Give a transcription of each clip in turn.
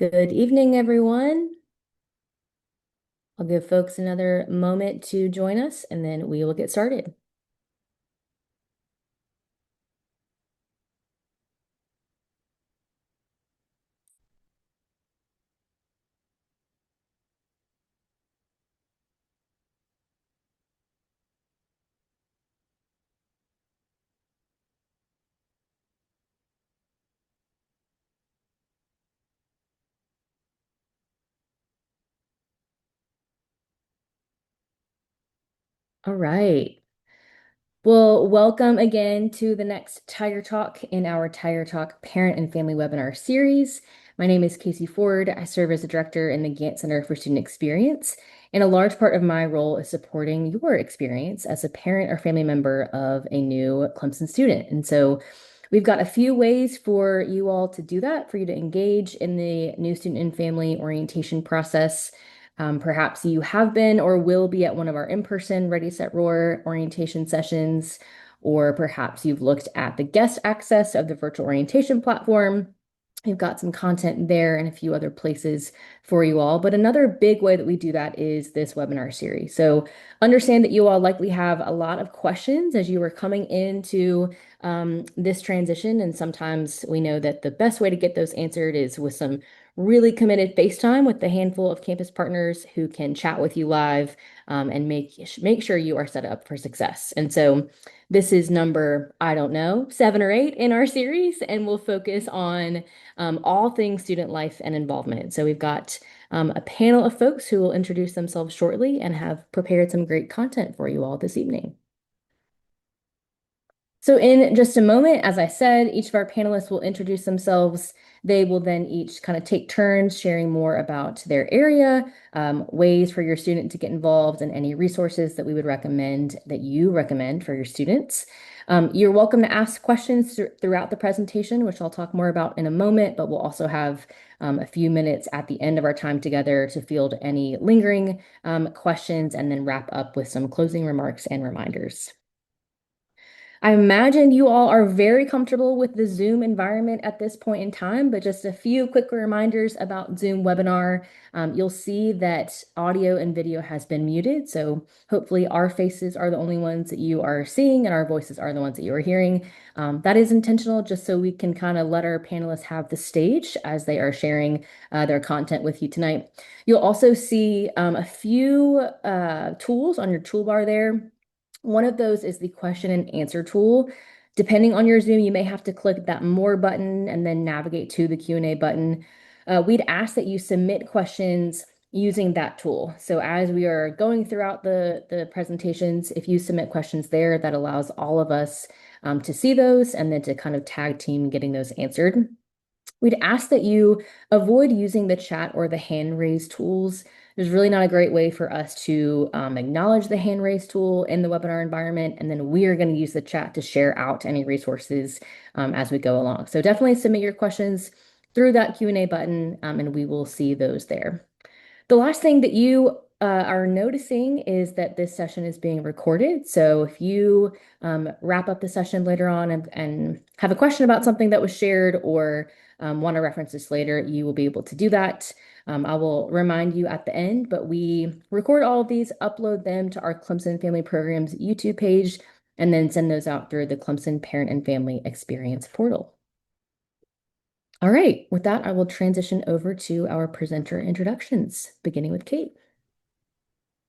Good evening, everyone. I'll give folks another moment to join us and then we will get started. All right. Well, welcome again to the next Tiger Talk in our Tiger Talk Parent and Family Webinar series. My name is Casey Ford. I serve as a director in the Gantt Center for Student Experience, and a large part of my role is supporting your experience as a parent or family member of a new Clemson student. And so we've got a few ways for you all to do that, for you to engage in the new student and family orientation process. Perhaps you have been or will be at one of our in-person Ready, Set, Roar orientation sessions, or perhaps you've looked at the guest access of the virtual orientation platform. We've got some content there and a few other places for you all. But another big way that we do that is this webinar series. So understand that you all likely have a lot of questions as you are coming into this transition. And sometimes we know that the best way to get those answered is with some really committed FaceTime with the handful of campus partners who can chat with you live and make sure you are set up for success. And so this is number, I don't know, 7 or 8 in our series, and we'll focus on all things student life and involvement. So we've got a panel of folks who will introduce themselves shortly and have prepared some great content for you all this evening. So in just a moment, as I said, each of our panelists will introduce themselves. They will then each kind of take turns sharing more about their area, ways for your student to get involved, and any resources that we would recommend that you recommend for your students. You're welcome to ask questions throughout the presentation, which I'll talk more about in a moment, but we'll also have a few minutes at the end of our time together to field any lingering questions and then wrap up with some closing remarks and reminders. I imagine you all are very comfortable with the Zoom environment at this point in time, but just a few quick reminders about Zoom webinar. You'll see that audio and video has been muted, so hopefully our faces are the only ones that you are seeing and our voices are the ones that you are hearing. That is intentional just so we can kind of let our panelists have the stage as they are sharing their content with you tonight. You'll also see a few tools on your toolbar there. One of those is the question and answer tool. Depending on your Zoom, you may have to click that more button and then navigate to the Q&A button. We'd ask that you submit questions using that tool. So as we are going throughout the presentations, if you submit questions there, that allows all of us to see those and then to kind of tag team getting those answered. We'd ask that you avoid using the chat or the hand raise tools. There's really not a great way for us to acknowledge the hand raise tool in the webinar environment, and then we are going to use the chat to share out any resources as we go along. So definitely submit your questions through that Q&A button, and we will see those there. The last thing that you are noticing is that this session is being recorded. So if you wrap up the session later on and have a question about something that was shared or want to reference this later, you will be able to do that. I will remind you at the end, but we record all of these, upload them to our Clemson Family Programs YouTube page, and then send those out through the Clemson Parent and Family Experience portal. All right, with that, I will transition over to our presenter introductions, beginning with Kate.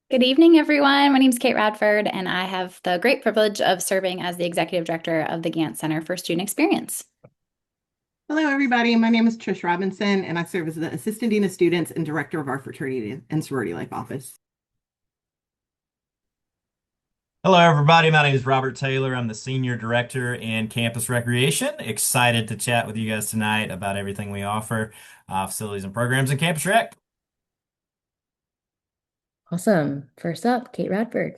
Good evening, everyone. My name is Kate Radford, and I have the great privilege of serving as the Executive Director of the Gantt Center for Student Experience. Hello, everybody. My name is Trish Robinson, and I serve as the Assistant Dean of Students and Director of our Fraternity and Sorority Life office. Hello, everybody. My name is Robert Taylor. I'm the Senior Director in Campus Recreation. Excited to chat with you guys tonight about everything we offer, facilities and programs in Campus Rec. Awesome. First up, Kate Radford.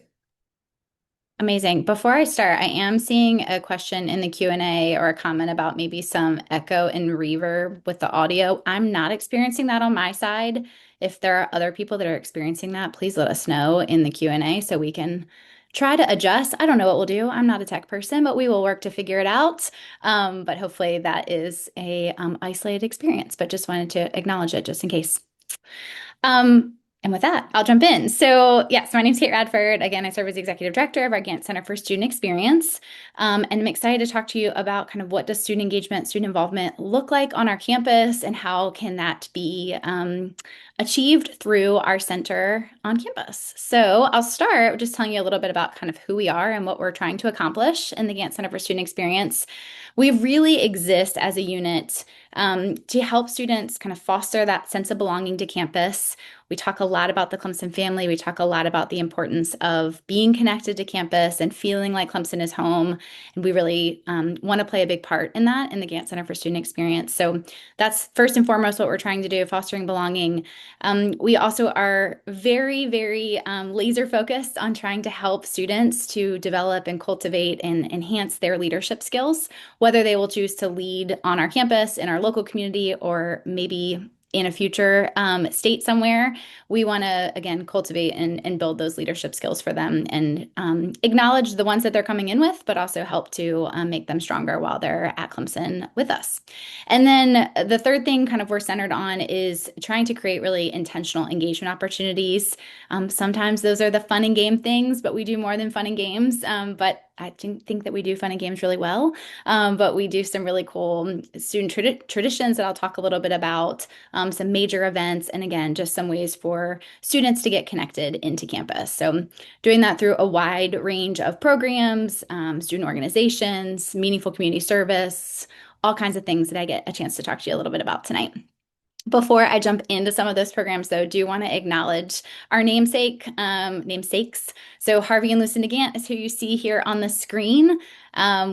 Amazing. Before I start, I am seeing a question in the Q&A or a comment about maybe some echo and reverb with the audio. I'm not experiencing that on my side. If there are other people that are experiencing that, please let us know in the Q&A so we can try to adjust. I don't know what we'll do. I'm not a tech person, but we will work to figure it out. But hopefully that is a isolated experience, but just wanted to acknowledge it just in case. And with that, I'll jump in. So, yes, my name's Kate Radford. Again, I serve as the executive director of our Gantt Center for Student Experience. And I'm excited to talk to you about kind of what does student engagement, student involvement look like on our campus, and how can that be achieved through our center on campus. So I'll start with just telling you a little bit about kind of who we are and what we're trying to accomplish in the Gantt Center for Student Experience. We really exist as a unit to help students kind of foster that sense of belonging to campus. We talk a lot about the Clemson family. We talk a lot about the importance of being connected to campus and feeling like Clemson is home. And we really want to play a big part in that in the Gantt Center for Student Experience. So that's first and foremost what we're trying to do, fostering belonging. We also are very, very laser focused on trying to help students to develop and cultivate and enhance their leadership skills, whether they will choose to lead on our campus, in our local community, or maybe in a future state somewhere. We want to, again, cultivate and build those leadership skills for them and acknowledge the ones that they're coming in with, but also help to make them stronger while they're at Clemson with us. And then the third thing kind of we're centered on is trying to create really intentional engagement opportunities. Sometimes those are the fun and game things, but we do more than fun and games. But I think that we do fun and games really well. But we do some really cool student traditions that I'll talk a little bit about, some major events, and again, just some ways for students to get connected into campus. So doing that through a wide range of programs, student organizations, meaningful community service, all kinds of things that I get a chance to talk to you a little bit about tonight. Before I jump into some of those programs, though, do want to acknowledge our namesakes. So Harvey and Lucinda Gantt is who you see here on the screen.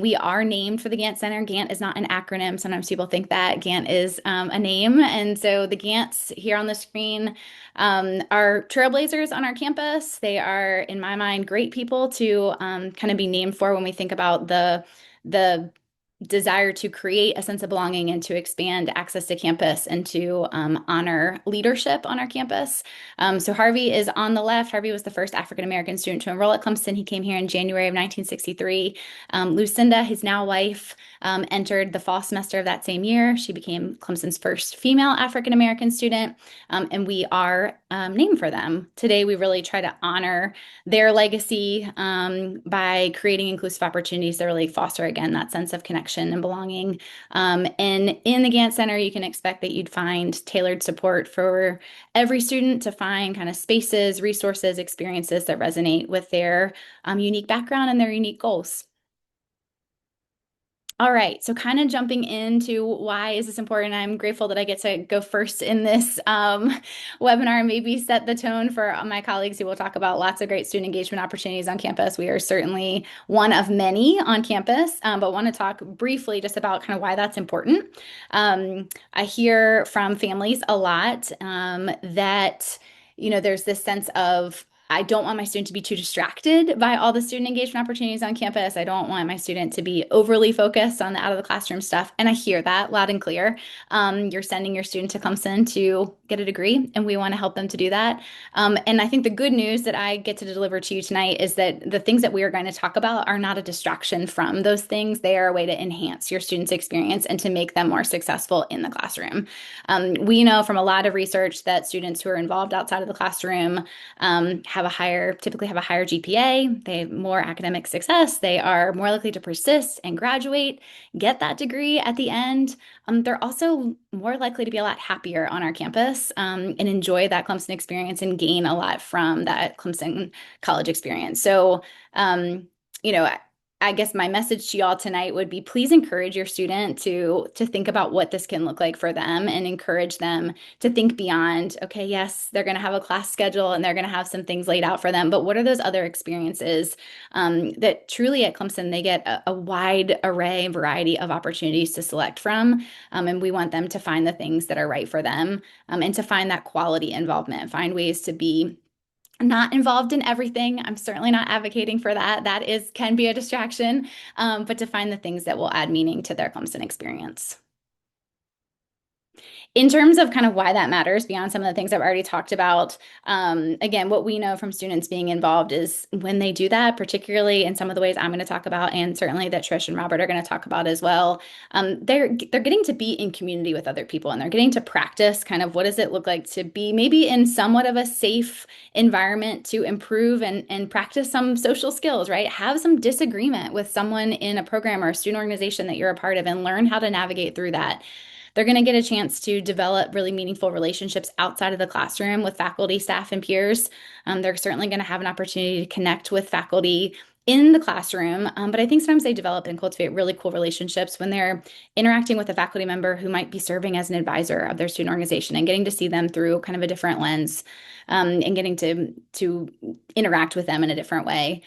We are named for the Gantt Center. Gantt is not an acronym. Sometimes people think that Gantt is a name. And so the Gantts here on the screen are trailblazers on our campus. They are, in my mind, great people to kind of be named for when we think about the desire to create a sense of belonging and to expand access to campus and to honor leadership on our campus. So Harvey is on the left. Harvey was the first African-American student to enroll at Clemson. He came here in January of 1963. Lucinda, his now wife, entered the fall semester of that same year. She became Clemson's first female African-American student, and we are named for them. Today, we really try to honor their legacy by creating inclusive opportunities that really foster, again, that sense of connection and belonging. And in the Gantt Center, you can expect that you'd find tailored support for every student to find kind of spaces, resources, experiences that resonate with their unique background and their unique goals. All right, so kind of jumping into why is this important? I'm grateful that I get to go first in this webinar and maybe set the tone for my colleagues who will talk about lots of great student engagement opportunities on campus. We are certainly one of many on campus, but want to talk briefly just about kind of why that's important. I hear from families a lot that, there's this sense of, I don't want my student to be too distracted by all the student engagement opportunities on campus. I don't want my student to be overly focused on the out of the classroom stuff. And I hear that loud and clear. You're sending your student to Clemson to get a degree, and we want to help them to do that. And I think the good news that I get to deliver to you tonight is that the things that we are going to talk about are not a distraction from those things. They are a way to enhance your student's experience and to make them more successful in the classroom. We know from a lot of research that students who are involved outside of the classroom typically have a higher GPA, they have more academic success, they are more likely to persist and graduate, get that degree at the end. They're also more likely to be a lot happier on our campus and enjoy that Clemson experience and gain a lot from that Clemson college experience. So, I guess my message to y'all tonight would be please encourage your student to think about what this can look like for them and encourage them to think beyond, okay, yes, they're going to have a class schedule and they're going to have some things laid out for them, but what are those other experiences that truly at Clemson, they get a wide array and variety of opportunities to select from. And we want them to find the things that are right for them and to find that quality involvement, find ways to be not involved in everything. I'm certainly not advocating for that. That can be a distraction, but to find the things that will add meaning to their Clemson experience. In terms of kind of why that matters, beyond some of the things I've already talked about, again, what we know from students being involved is when they do that, particularly in some of the ways I'm going to talk about, and certainly that Trish and Robert are going to talk about as well, they're getting to be in community with other people, and they're getting to practice kind of what does it look like to be maybe in somewhat of a safe environment to improve and practice some social skills, right? Have some disagreement with someone in a program or a student organization that you're a part of and learn how to navigate through that. They're going to get a chance to develop really meaningful relationships outside of the classroom with faculty, staff, and peers. They're certainly going to have an opportunity to connect with faculty in the classroom, but I think sometimes they develop and cultivate really cool relationships when they're interacting with a faculty member who might be serving as an advisor of their student organization and getting to see them through kind of a different lens, and getting to interact with them in a different way.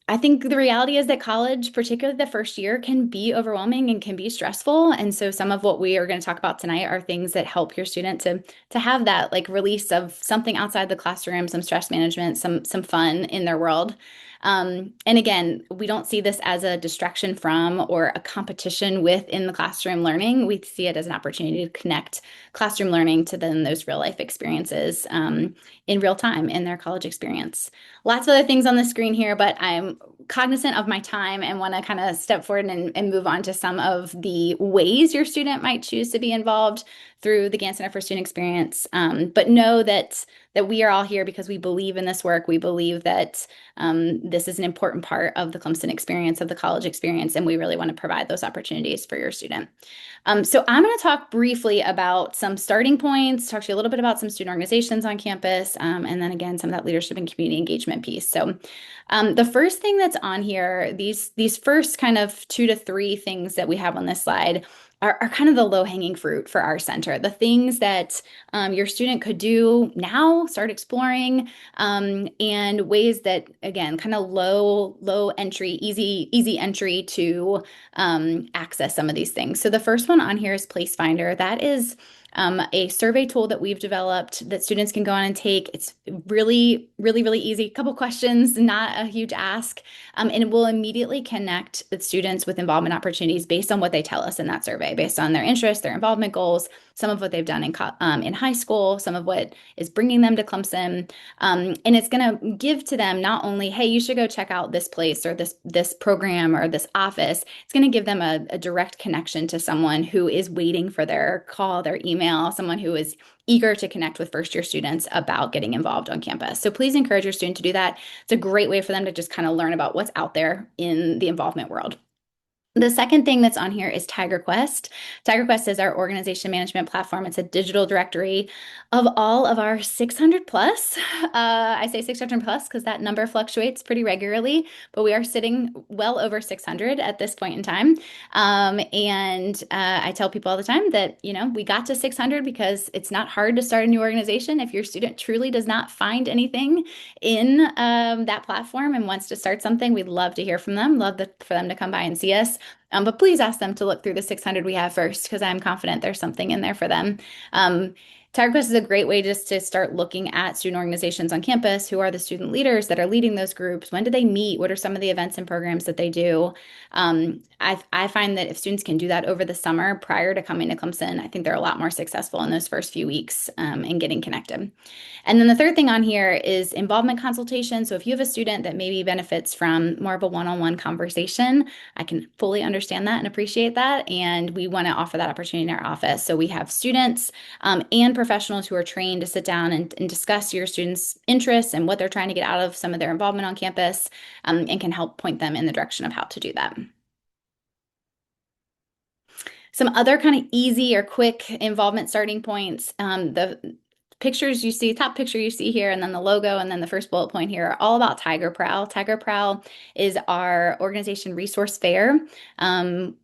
I think the reality is that college, particularly the first year, can be overwhelming and can be stressful. And so some of what we are going to talk about tonight are things that help your student to have that like release of something outside the classroom, some stress management, some fun in their world. And again, we don't see this as a distraction from or a competition with in the classroom learning. We see it as an opportunity to connect classroom learning to then those real life experiences in real time in their college experience. Lots of other things on the screen here, but I'm cognizant of my time and want to kind of step forward and move on to some of the ways your student might choose to be involved through the Gantt Center for Student Experience. But know that we are all here because we believe in this work. We believe that this is an important part of the Clemson experience, of the college experience, and we really want to provide those opportunities for your student. So I'm going to talk briefly about some starting points, talk to you a little bit about some student organizations on campus, and then again, some of that leadership and community engagement piece. So the first thing that's on here, these first kind of 2 to 3 things that we have on this slide are kind of the low-hanging fruit for our center. The things that your student could do now, start exploring, and ways that, again, kind of low entry, easy entry to access some of these things. So the first one on here is Place Finder. That is a survey tool that we've developed that students can go on and take. It's really, really, really easy. A couple questions, not a huge ask, and it will immediately connect the students with involvement opportunities based on what they tell us in that survey, based on their interests, their involvement goals, some of what they've done in high school, some of what is bringing them to Clemson, and it's going to give to them not only, hey, you should go check out this place or this program or this office. It's going to give them a direct connection to someone who is waiting for their call, their email, someone who is eager to connect with first year students about getting involved on campus. So please encourage your student to do that. It's a great way for them to just kind of learn about what's out there in the involvement world. The second thing that's on here is TigerQuest. TigerQuest is our organization management platform. It's a digital directory of all of our 600 plus. I say 600 plus because that number fluctuates pretty regularly, but we are sitting well over 600 at this point in time. And I tell people all the time that, we got to 600 because it's not hard to start a new organization. If your student truly does not find anything in that platform and wants to start something, we'd love to hear from them. For them to come by and see us. But please ask them to look through the 600 we have first, because I'm confident there's something in there for them. TigerQuest is a great way just to start looking at student organizations on campus. Who are the student leaders that are leading those groups? When do they meet? What are some of the events and programs that they do? I find that if students can do that over the summer prior to coming to Clemson, I think they're a lot more successful in those first few weeks in getting connected. And then the third thing on here is involvement consultation. So if you have a student that maybe benefits from more of a one-on-one conversation, I can fully understand that and appreciate that. And we want to offer that opportunity in our office. So we have students and professionals who are trained to sit down and discuss your students' interests and what they're trying to get out of some of their involvement on campus, and can help point them in the direction of how to do that. Some other kind of easy or quick involvement starting points. The pictures you see, top picture you see here, and then the logo, and then the first bullet point here are all about Tiger Prowl. Tiger Prowl is our organization resource fair.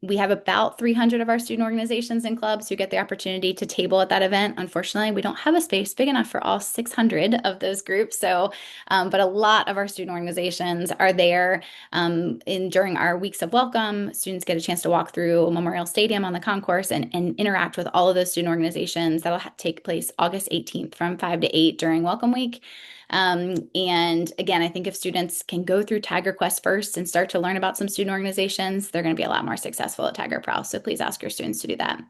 We have about 300 of our student organizations and clubs who get the opportunity to table at that event. Unfortunately, we don't have a space big enough for all 600 of those groups. So, but a lot of our student organizations are there. During our weeks of welcome, students get a chance to walk through Memorial Stadium on the concourse and interact with all of those student organizations. That'll take place August 18th from 5 to 8 during Welcome Week. And again, I think if students can go through TigerQuest first and start to learn about some student organizations, they're going to be a lot more successful at Tiger Prowl. So please ask your students to do that.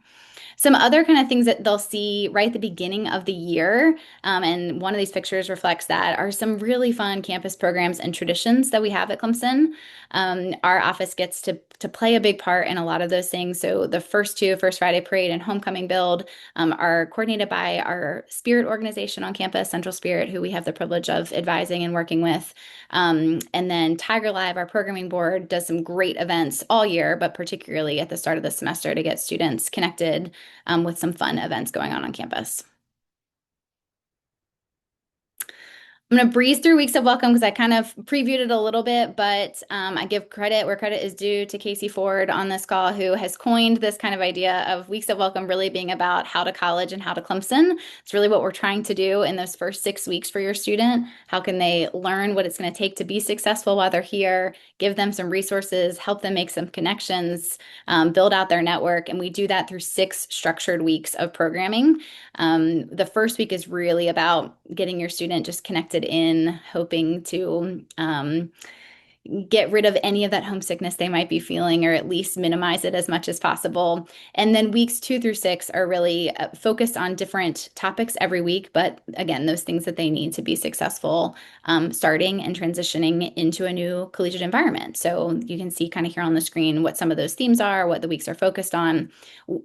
Some other kind of things that they'll see right at the beginning of the year, and one of these pictures reflects that, are some really fun campus programs and traditions that we have at Clemson. Our office gets to play a big part in a lot of those things. So the first two, First Friday Parade and Homecoming Build, are coordinated by our Spirit organization on campus, Central Spirit, who we have the privilege of advising and working with. And then Tiger Live, our programming board, does some great events all year, but particularly at the start of the semester to get students connected with some fun events going on campus. I'm going to breeze through Weeks of Welcome because I kind of previewed it a little bit, but I give credit where credit is due to Casey Ford on this call, who has coined this kind of idea of Weeks of Welcome really being about how to college and how to Clemson. It's really what we're trying to do in those first 6 weeks for your student. How can they learn what it's going to take to be successful while they're here, give them some resources, help them make some connections, build out their network. And we do that through 6 structured weeks of programming. The first week is really about getting your student just connected in, hoping to get rid of any of that homesickness they might be feeling, or at least minimize it as much as possible. And then weeks 2 through 6 are really focused on different topics every week. But again, those things that they need to be successful starting and transitioning into a new collegiate environment. So you can see kind of here on the screen what some of those themes are, what the weeks are focused on.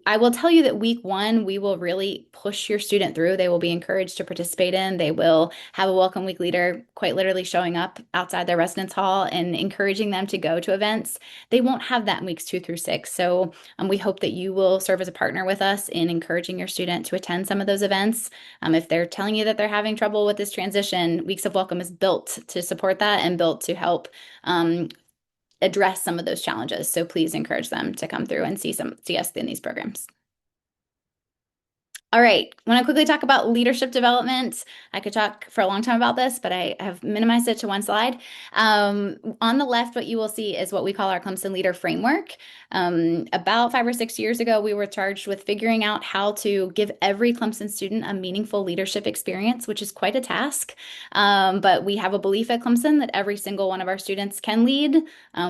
I will tell you that week 1, we will really push your student through. They will be encouraged to participate in. They will have a welcome week leader quite literally showing up outside their residence hall and encouraging them to go to events. They won't have that in weeks 2 through 6. So we hope that you will serve as a partner with us in encouraging your student to attend some of those events. If they're telling you that they're having trouble with this transition, Weeks of Welcome is built to support that and built to help address some of those challenges. So please encourage them to come through and see us in these programs. All right, I want to quickly talk about leadership development. I could talk for a long time about this, but I have minimized it to one slide. On the left, what you will see is what we call our Clemson Leader Framework. About 5 or 6 years ago, we were charged with figuring out how to give every Clemson student a meaningful leadership experience, which is quite a task. But we have a belief at Clemson that every single one of our students can lead.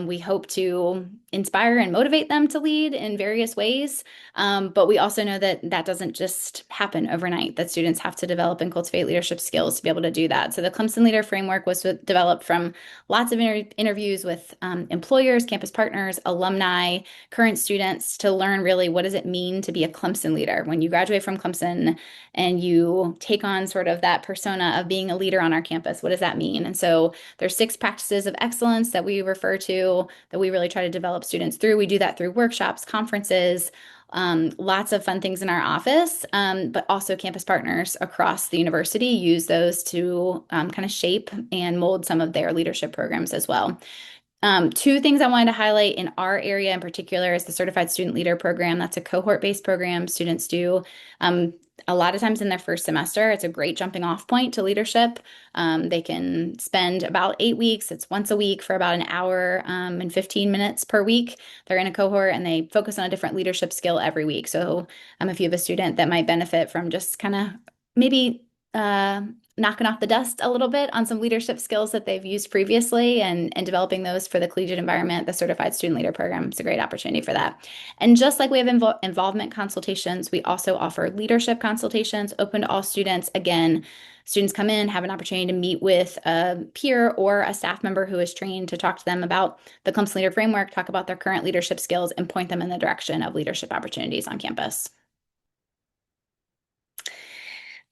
We hope to inspire and motivate them to lead in various ways. But we also know that that doesn't just happen overnight, that students have to develop and cultivate leadership skills to be able to do that. So the Clemson Leader Framework was developed from lots of interviews with employers, campus partners, alumni, current students to learn really what does it mean to be a Clemson leader. When you graduate from Clemson and you take on sort of that persona of being a leader on our campus, what does that mean? And so there's 6 practices of excellence that we refer to, that we really try to develop students through. We do that through workshops, conferences, lots of fun things in our office, but also campus partners across the university use those to kind of shape and mold some of their leadership programs as well. 2 things I wanted to highlight in our area in particular is the Certified Student Leader Program. That's a cohort-based program students do a lot of times in their first semester. It's a great jumping off point to leadership. They can spend about 8 weeks. It's once a week for about an hour and 15 minutes per week. They're in a cohort and they focus on a different leadership skill every week. So if you have a student that might benefit from just kind of maybe knocking off the dust a little bit on some leadership skills that they've used previously and developing those for the collegiate environment, the Certified Student Leader Program is a great opportunity for that. And just like we have involvement consultations, we also offer leadership consultations open to all students. Again, students come in, have an opportunity to meet with a peer or a staff member who is trained to talk to them about the Clemson Leader Framework, talk about their current leadership skills, and point them in the direction of leadership opportunities on campus.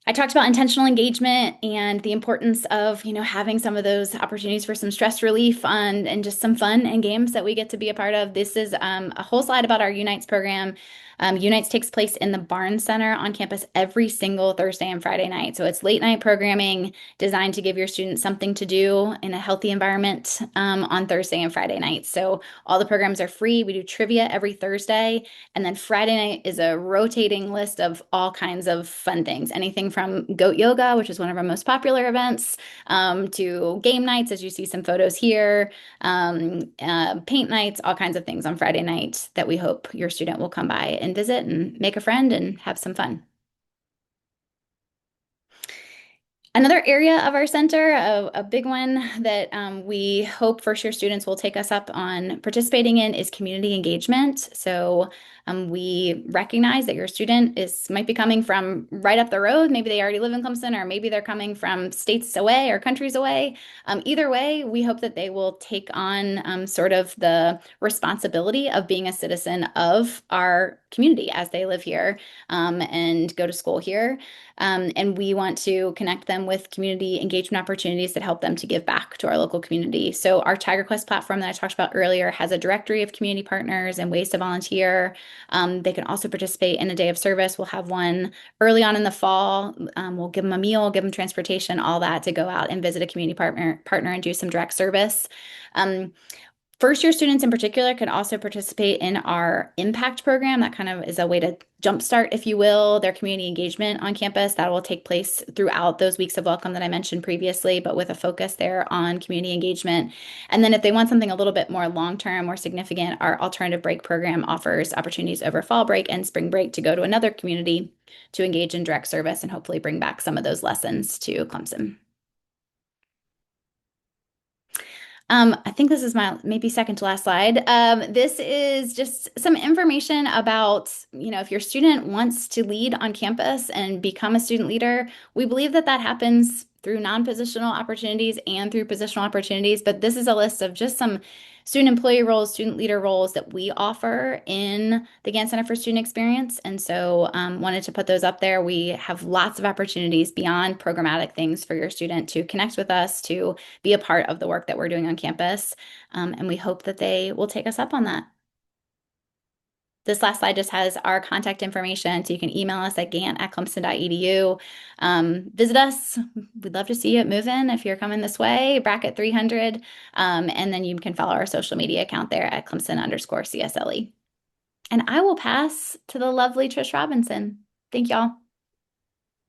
I talked about intentional engagement and the importance of, having some of those opportunities for some stress relief and just some fun and games that we get to be a part of. This is a whole slide about our Unites program. Unites takes place in the Barnes Center on campus every single Thursday and Friday night. So it's late night programming designed to give your students something to do in a healthy environment on Thursday and Friday nights. So all the programs are free. We do trivia every Thursday. And then Friday night is a rotating list of all kinds of fun things, anything from goat yoga, which is one of our most popular events, to game nights, as you see some photos here, paint nights, all kinds of things on Friday night that we hope your student will come by and visit and make a friend and have some fun. Another area of our center, a big one that we hope first-year students will take us up on participating in, is community engagement. So We recognize that your student might be coming from right up the road. Maybe they already live in Clemson, or maybe they're coming from states away or countries away. Either way, we hope that they will take on sort of the responsibility of being a citizen of our community as they live here and go to school here. And we want to connect them with community engagement opportunities that help them to give back to our local community. So our Tiger Quest platform that I talked about earlier has a directory of community partners and ways to volunteer. They can also participate in a day of service. We'll have one early on in the fall. We'll give them a meal, give them transportation, all that to go out and visit a community partner and do some direct service. First year students in particular can also participate in our impact program. That kind of is a way to jumpstart, if you will, their community engagement on campus. That will take place throughout those weeks of welcome that I mentioned previously, but with a focus there on community engagement. And then if they want something a little bit more long-term or significant, our alternative break program offers opportunities over fall break and spring break to go to another community to engage in direct service and hopefully bring back some of those lessons to Clemson. I think this is my maybe second to last slide. This is just some information about, if your student wants to lead on campus and become a student leader, we believe that that happens through non-positional opportunities and through positional opportunities. But this is a list of just some student employee roles, student leader roles that we offer in the Gantt Center for Student Experience. And so wanted to put those up there. We have lots of opportunities beyond programmatic things for your student to connect with us, to be a part of the work that we're doing on campus. And we hope that they will take us up on that. This last slide just has our contact information, so you can email us at gant@clemson.edu. Visit us. We'd love to see you at Move-In if you're coming this way, bracket 300. And then you can follow our social media account there at Clemson_CSLE. And I will pass to the lovely Trish Robinson. Thank y'all.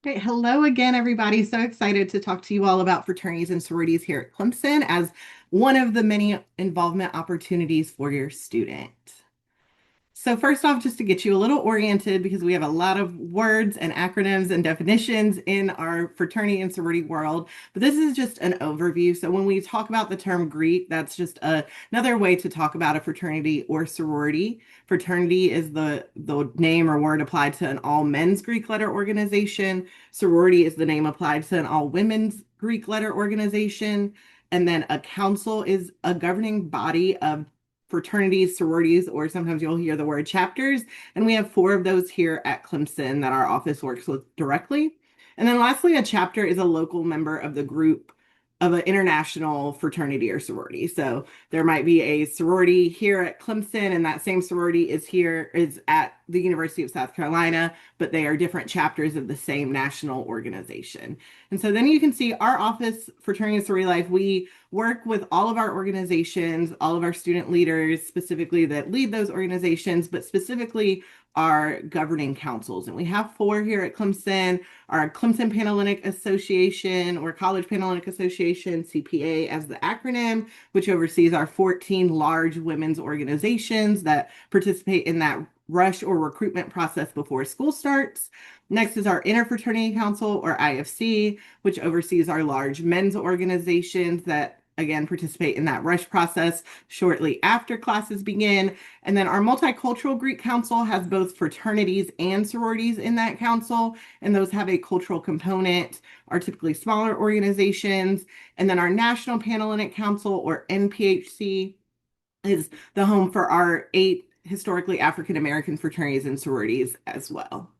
Great. Hello again, everybody. So excited to talk to you all about fraternities and sororities here at Clemson as one of the many involvement opportunities for your student. So first off, just to get you a little oriented, because we have a lot of words and acronyms and definitions in our fraternity and sorority world, but this is just an overview. So when we talk about the term Greek, that's just another way to talk about a fraternity or sorority. Fraternity is the name or word applied to an all men's Greek letter organization. Sorority is the name applied to an all women's Greek letter organization. And then a council is a governing body of fraternities, sororities, or sometimes you'll hear the word chapters. And we have 4 of those here at Clemson that our office works with directly. And then lastly, a chapter is a local member of the group of an international fraternity or sorority. So there might be a sorority here at Clemson, and that same sorority is at the University of South Carolina, but they are different chapters of the same national organization. And so then you can see our office, Fraternity Sorority Life, we work with all of our organizations, all of our student leaders specifically that lead those organizations, but specifically our governing councils. And we have 4 here at Clemson, our Clemson Panhellenic Association or College Panhellenic Association, CPA as the acronym, which oversees our 14 large women's organizations that participate in that rush or recruitment process before school starts. Next is our Interfraternity Council or IFC, which oversees our large men's organizations that again participate in that rush process shortly after classes begin. And then our Multicultural Greek Council has both fraternities and sororities in that council, and those have a cultural component, are typically smaller organizations. And then our National Panhellenic Council or NPHC is the home for our 8 historically African American fraternities and sororities as well.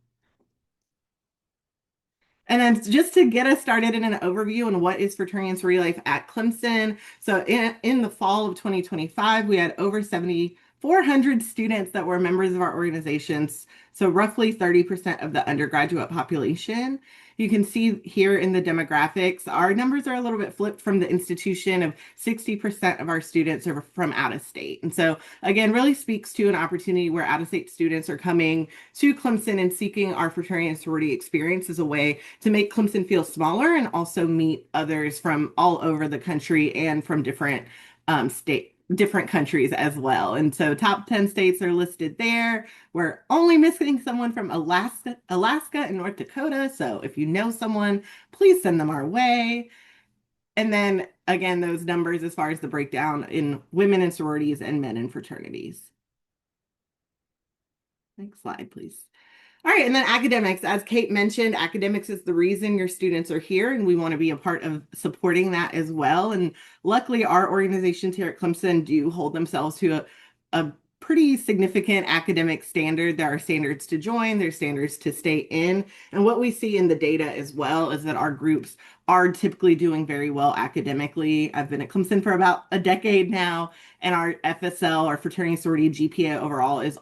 And then just to get us started in an overview on what is Fraternity and Sorority Life at Clemson. So in the fall of 2025, we had over 7,400 students that were members of our organizations. So roughly 30% of the undergraduate population. You can see here in the demographics, our numbers are a little bit flipped from the institution of 60% of our students are from out of state. And so again, really speaks to an opportunity where out of state students are coming to Clemson and seeking our fraternity and sorority experience as a way to make Clemson feel smaller and also meet others from all over the country and from different different countries as well. And so top 10 states are listed there. We're only missing someone from Alaska and North Dakota. So if you know someone, please send them our way. And then again, those numbers as far as the breakdown in women in sororities and men in fraternities. Next slide, please. All right, and then academics. As Kate mentioned, academics is the reason your students are here, and we want to be a part of supporting that as well. And luckily, our organizations here at Clemson do hold themselves to a pretty significant academic standard. There are standards to join, there's standards to stay in. And what we see in the data as well is that our groups are typically doing very well academically. I've been at Clemson for about a decade now, and our FSL, our fraternity sorority GPA overall is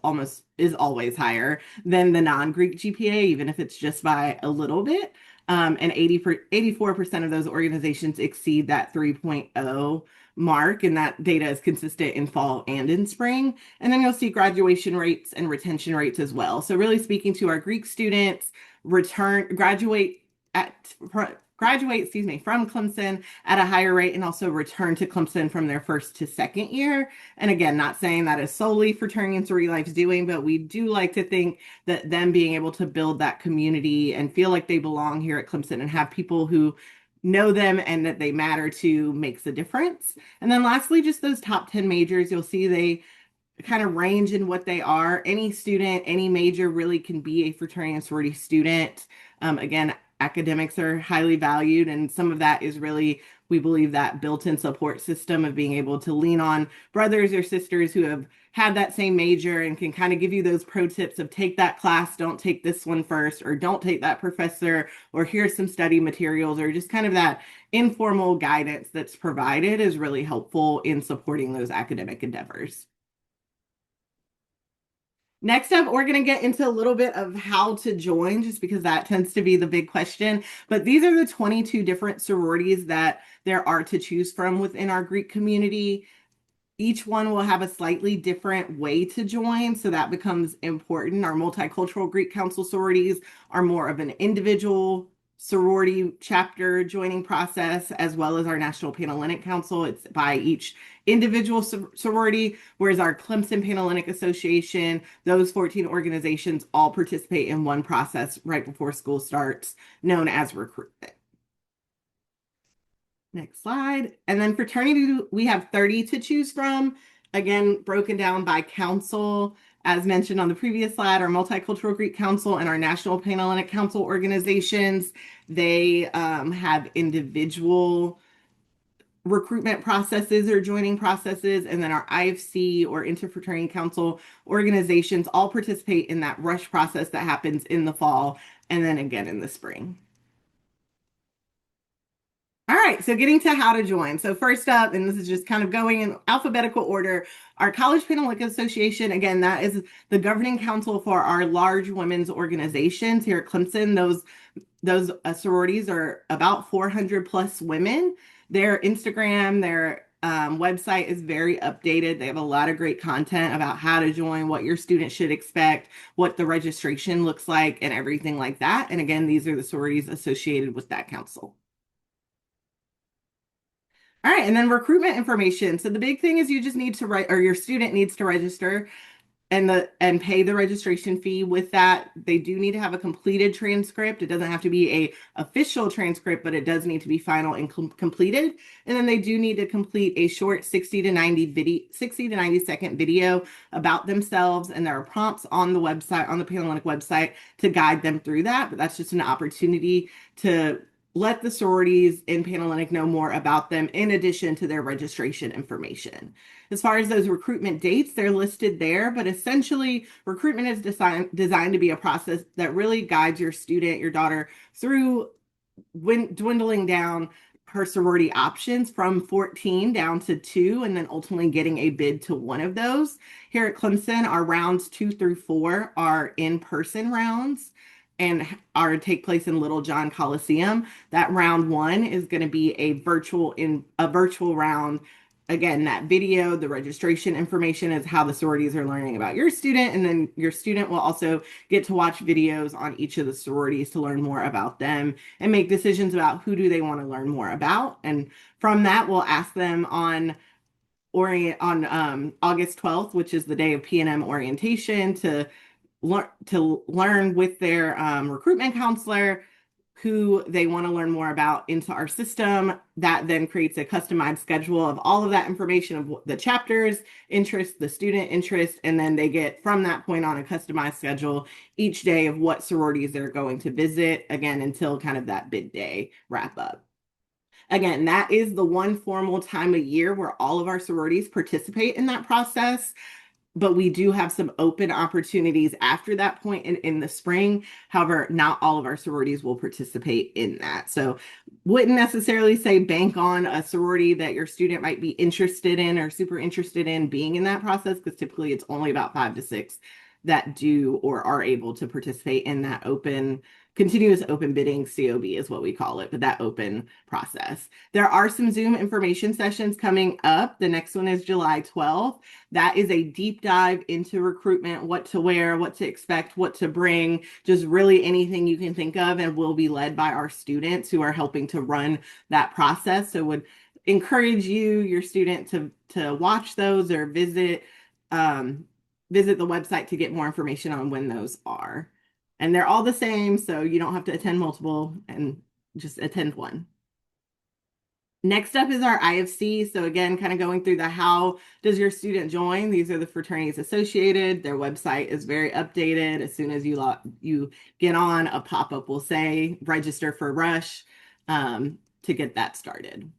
always higher than the non-Greek GPA, even if it's just by a little bit. And 84% of those organizations exceed that 3.0 mark, and that data is consistent in fall and in spring. And then you'll see graduation rates and retention rates as well. So really speaking to our Greek students, graduate from Clemson at a higher rate, and also return to Clemson from their first to second year. And again, not saying that is solely Fraternity and Sorority Life's doing, but we do like to think that them being able to build that community and feel like they belong here at Clemson and have people who know them and that they matter to makes a difference. And then lastly, just those top 10 majors, you'll see they kind of range in what they are. Any student, any major really can be a fraternity and sorority student. Again, academics are highly valued, and some of that is really, we believe, that built-in support system of being able to lean on brothers or sisters who have had that same major and can kind of give you those pro tips of take that class, don't take this one first, or don't take that professor, or here's some study materials, or just kind of that informal guidance that's provided is really helpful in supporting those academic endeavors. Next up, we're going to get into a little bit of how to join, just because that tends to be the big question. But these are the 22 different sororities that there are to choose from within our Greek community. Each one will have a slightly different way to join, so that becomes important. Our multicultural Greek Council sororities are more of an individual sorority chapter joining process, as well as our National Panhellenic Council. It's by each individual sorority, whereas our Clemson Panhellenic Association, those 14 organizations all participate in one process right before school starts, known as recruitment. Next slide. And then fraternity, we have 30 to choose from, again, broken down by council. As mentioned on the previous slide, our Multicultural Greek Council and our National Panhellenic Council organizations, they have individual recruitment processes or joining processes, and then our IFC or Interfraternity Council organizations all participate in that rush process that happens in the fall and then again in the spring. All right, so getting to how to join. So first up, and this is just kind of going in alphabetical order, our College Panhellenic Association, again, that is the governing council for our large women's organizations here at Clemson. Those sororities are about 400 plus women. Their Instagram, their website is very updated. They have a lot of great content about how to join, what your students should expect, what the registration looks like, and everything like that. And again, these are the sororities associated with that council. All right, and then recruitment information. So the big thing is you just need to write, or your student needs to register and pay the registration fee. With that, they do need to have a completed transcript. It doesn't have to be a official transcript, but it does need to be final and completed. And then they do need to complete a short 60 to 90 second video about themselves. And there are prompts on the website, on the Panhellenic website, to guide them through that. But that's just an opportunity to let the sororities in Panhellenic know more about them in addition to their registration information. As far as those recruitment dates, they're listed there, but essentially recruitment is designed to be a process that really guides your student, your daughter, through dwindling down her sorority options from 14 down to 2, and then ultimately getting a bid to one of those. Here at Clemson, our rounds 2 through 4 are in-person rounds and take place in Little John Coliseum. That round 1 is going to be a virtual round. Again, that video, the registration information is how the sororities are learning about your student, and then your student will also get to watch videos on each of the sororities to learn more about them and make decisions about who do they want to learn more about. And from that, we'll ask them on August 12th, which is the day of P&M orientation, to learn with their recruitment counselor who they want to learn more about into our system. That then creates a customized schedule of all of that information of the chapters, interest, the student interest, and then they get from that point on a customized schedule each day of what sororities they're going to visit, again, until kind of that bid day wrap up. Again, that is the one formal time of year where all of our sororities participate in that process, but we do have some open opportunities after that point in the spring. However, not all of our sororities will participate in that. So wouldn't necessarily say bank on a sorority that your student might be interested in or super interested in being in that process, because typically it's only about 5 to 6 that do or are able to participate in that open continuous open bidding. COB is what we call it, but that open process. There are some Zoom information sessions coming up. The next one is July 12th. That is a deep dive into recruitment, what to wear, what to expect, what to bring, just really anything you can think of, and will be led by our students who are helping to run that process. So would encourage you, your student, to watch those or visit the website to get more information on when those are. And they're all the same, so you don't have to attend multiple, and just attend one. Next up is our IFC. So again, kind of going through the how does your student join? These are the fraternities associated. Their website is very updated. As soon as you get on, a pop-up will say register for Rush to get that started.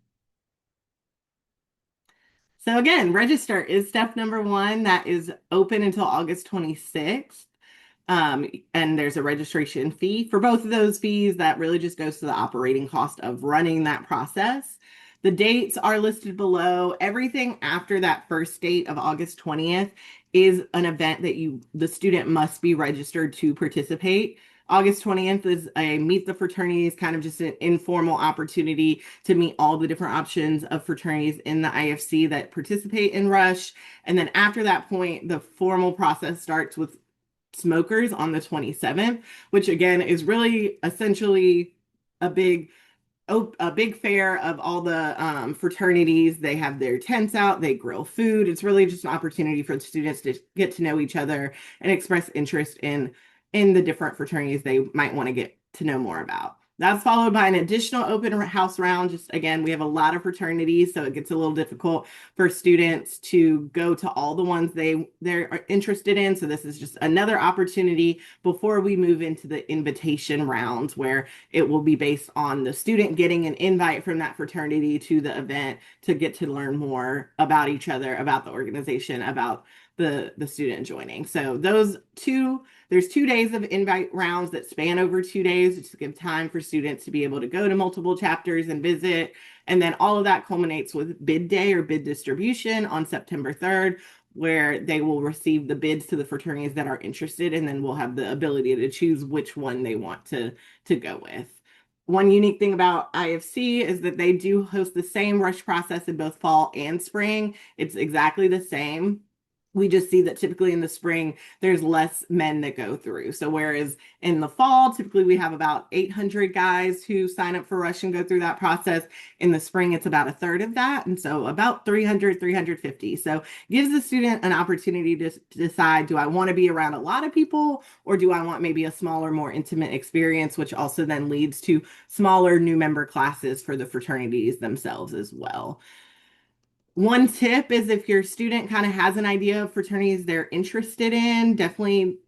So again, register is step number 1. That is open until August 26th. And there's a registration fee. For both of those fees, that really just goes to the operating cost of running that process. The dates are listed below. Everything after that first date of August 20th is an event that the student must be registered to participate. August 20th is a Meet the Fraternities, kind of just an informal opportunity to meet all the different options of fraternities in the IFC that participate in Rush. And then after that point, the formal process starts with smokers on the 27th, which again is really essentially a big fair of all the fraternities. They have their tents out, they grill food. It's really just an opportunity for the students to get to know each other and express interest in the different fraternities they might want to get to know more about. That's followed by an additional open house round. Just again, we have a lot of fraternities, so it gets a little difficult for students to go to all the ones they're interested in. So this is just another opportunity before we move into the invitation rounds, where it will be based on the student getting an invite from that fraternity to the event to get to learn more about each other, about the organization, about the student joining. So there's 2 days of invite rounds that span over 2 days to give time for students to be able to go to multiple chapters and visit. And then all of that culminates with bid day or bid distribution on September 3rd, where they will receive the bids to the fraternities that are interested, and then we'll have the ability to choose which one they want to go with. One unique thing about IFC is that they do host the same rush process in both fall and spring. It's exactly the same. We just see that typically in the spring, there's less men that go through. So whereas in the fall, typically we have about 800 guys who sign up for Rush and go through that process. In the spring, it's about a third of that. And so about 300, 350. So gives the student an opportunity to decide, do I want to be around a lot of people, or do I want maybe a smaller, more intimate experience, which also then leads to smaller new member classes for the fraternities themselves as well. One tip is, if your student kind of has an idea of fraternities they're interested in, definitely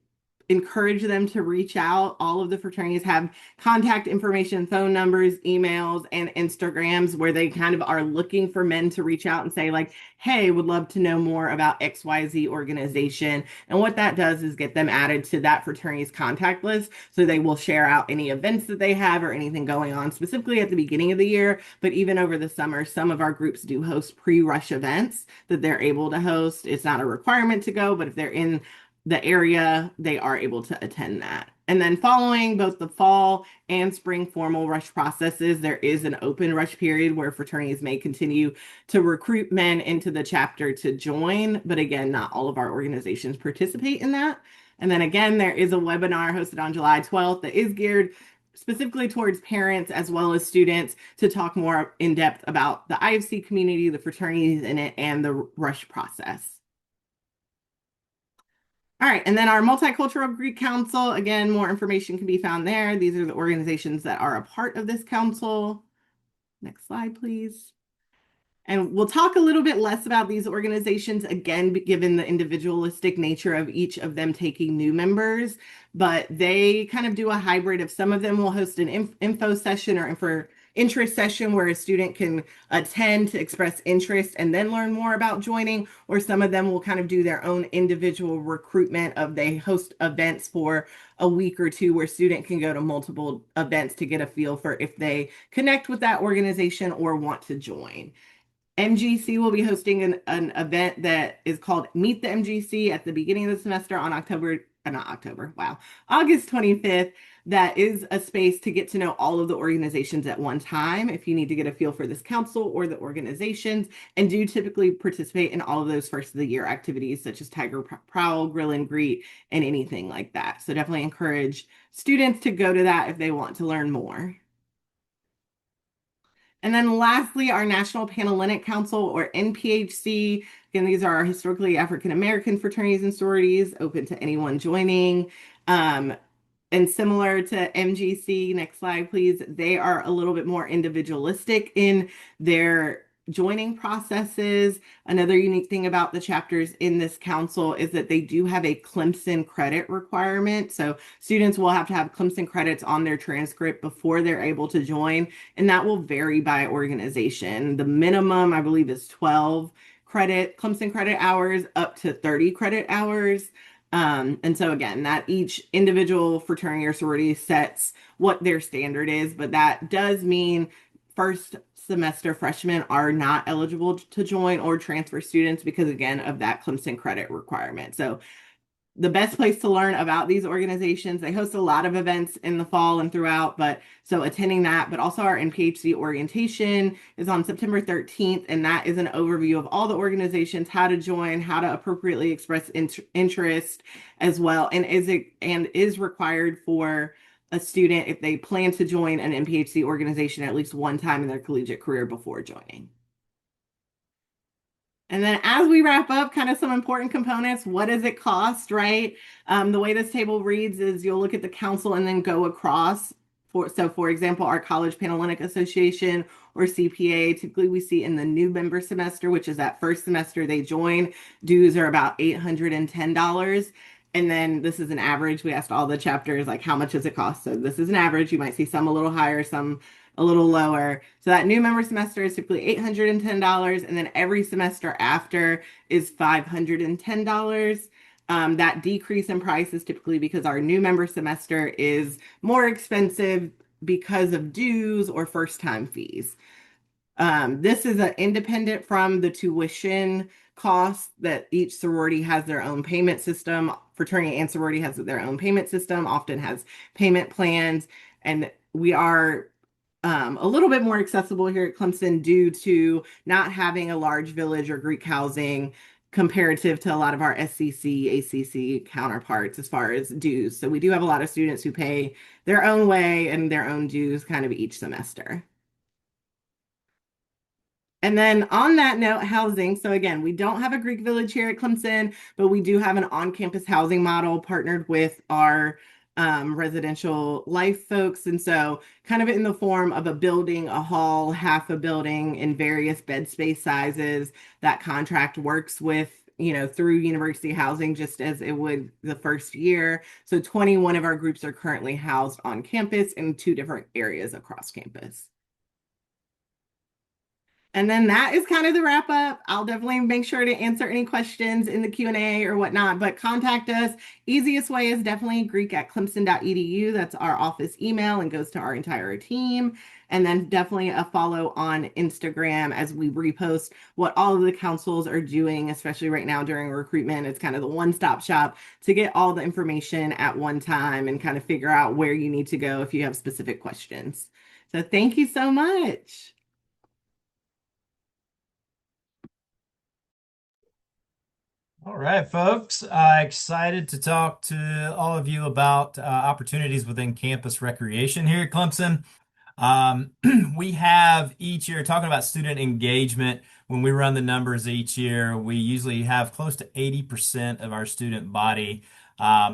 encourage them to reach out. All of the fraternities have contact information, phone numbers, emails, and Instagrams, where they kind of are looking for men to reach out and say, like, hey, would love to know more about XYZ organization. And what that does is get them added to that fraternity's contact list. So they will share out any events that they have or anything going on specifically at the beginning of the year. But even over the summer, some of our groups do host pre-rush events that they're able to host. It's not a requirement to go, but if they're in the area, they are able to attend that. And then following both the fall and spring formal rush processes, there is an open rush period where fraternities may continue to recruit men into the chapter to join. But again, not all of our organizations participate in that. And then again, there is a webinar hosted on July 12th that is geared specifically towards parents as well as students to talk more in depth about the IFC community, the fraternities in it, and the rush process. All right, and then our Multicultural Greek Council, again, more information can be found there. These are the organizations that are a part of this council. Next slide, please. And we'll talk a little bit less about these organizations, again, given the individualistic nature of each of them taking new members. But they kind of do a hybrid of some of them will host an info session or interest session where a student can attend to express interest and then learn more about joining, or some of them will kind of do their own individual recruitment of they host events for a week or two where student can go to multiple events to get a feel for if they connect with that organization or want to join. MGC will be hosting an event that is called Meet the MGC at the beginning of the semester on August 25th. That is a space to get to know all of the organizations at one time if you need to get a feel for this council or the organizations, and do typically participate in all of those first of the year activities such as Tiger Prowl, Grill and Greet, and anything like that. So definitely encourage students to go to that if they want to learn more. And then lastly, our National Panhellenic Council, or NPHC. Again, these are our historically African American fraternities and sororities, open to anyone joining. And similar to MGC, next slide, please, they are a little bit more individualistic in their joining processes. Another unique thing about the chapters in this council is that they do have a Clemson credit requirement. So students will have to have Clemson credits on their transcript before they're able to join, and that will vary by organization. The minimum, I believe, is 12 Clemson credit hours up to 30 credit hours. And so again, that each individual fraternity or sorority sets what their standard is, but that does mean first semester freshmen are not eligible to join, or transfer students because again of that Clemson credit requirement. So the best place to learn about these organizations, they host a lot of events in the fall and throughout, but so attending that, but also our NPHC orientation is on September 13th, and that is an overview of all the organizations, how to join, how to appropriately express interest as well, and is required for a student if they plan to join an NPHC organization at least one time in their collegiate career before joining. And then as we wrap up, kind of some important components. What does it cost, right? The way this table reads is you'll look at the council and then go across. For example, our College Panhellenic Association or CPA, typically we see in the new member semester, which is that first semester they join, dues are about $810. And then this is an average. We asked all the chapters, like, how much does it cost? So this is an average. You might see some a little higher, some a little lower. So that new member semester is typically $810, and then every semester after is $510. That decrease in price is typically because our new member semester is more expensive because of dues or first time fees. This is independent from the tuition costs that each sorority has their own payment system. Fraternity and sorority has their own payment system, often has payment plans, and we are a little bit more accessible here at Clemson due to not having a large village or Greek housing comparative to a lot of our SCC, ACC counterparts as far as dues. So we do have a lot of students who pay their own way and their own dues kind of each semester. And then on that note, housing. So again, we don't have a Greek village here at Clemson, but we do have an on-campus housing model partnered with our residential life folks. And so kind of in the form of a building, a hall, half a building in various bed space sizes. That contract works with, through university housing, just as it would the first year. So 21 of our groups are currently housed on campus in 2 different areas across campus. And then that is kind of the wrap up. I'll definitely make sure to answer any questions in the Q&A or whatnot, but contact us. Easiest way is definitely greek@clemson.edu. That's our office email and goes to our entire team. And then definitely a follow on Instagram as we repost what all of the councils are doing, especially right now during recruitment. It's kind of the one-stop shop to get all the information at one time and kind of figure out where you need to go if you have specific questions. So thank you so much. All right, folks. Excited to talk to all of you about opportunities within campus recreation here at Clemson. Um, we have each year, talking about student engagement, when we run the numbers each year, we usually have close to 80% of our student body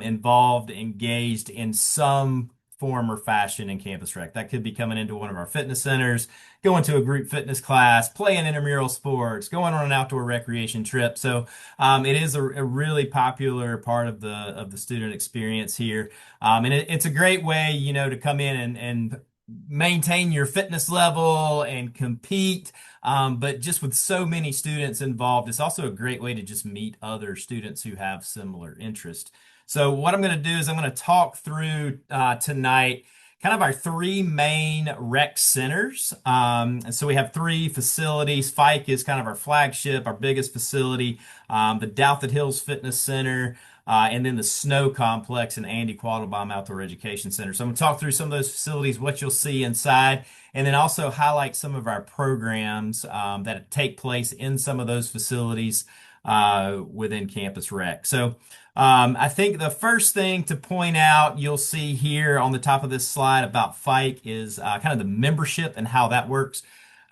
involved, engaged in some form or fashion in Campus Rec. That could be coming into one of our fitness centers, going to a group fitness class, playing intramural sports, going on an outdoor recreation trip. So it is a really popular part of the student experience here. And it's a great way, to come in and maintain your fitness level and compete. But just with so many students involved, it's also a great way to just meet other students who have similar interests. So what I'm going to do is I'm going to talk through tonight kind of our three main rec centers. And so we have three facilities. Fike is kind of our flagship, our biggest facility. The Douthit Hills Fitness Center, and then the Snow Complex and Andy Quattlebaum Outdoor Education Center. So I'm going to talk through some of those facilities, what you'll see inside, and then also highlight some of our programs that take place in some of those facilities within Campus Rec. So I think the first thing to point out, you'll see here on the top of this slide about Fike is kind of the membership and how that works.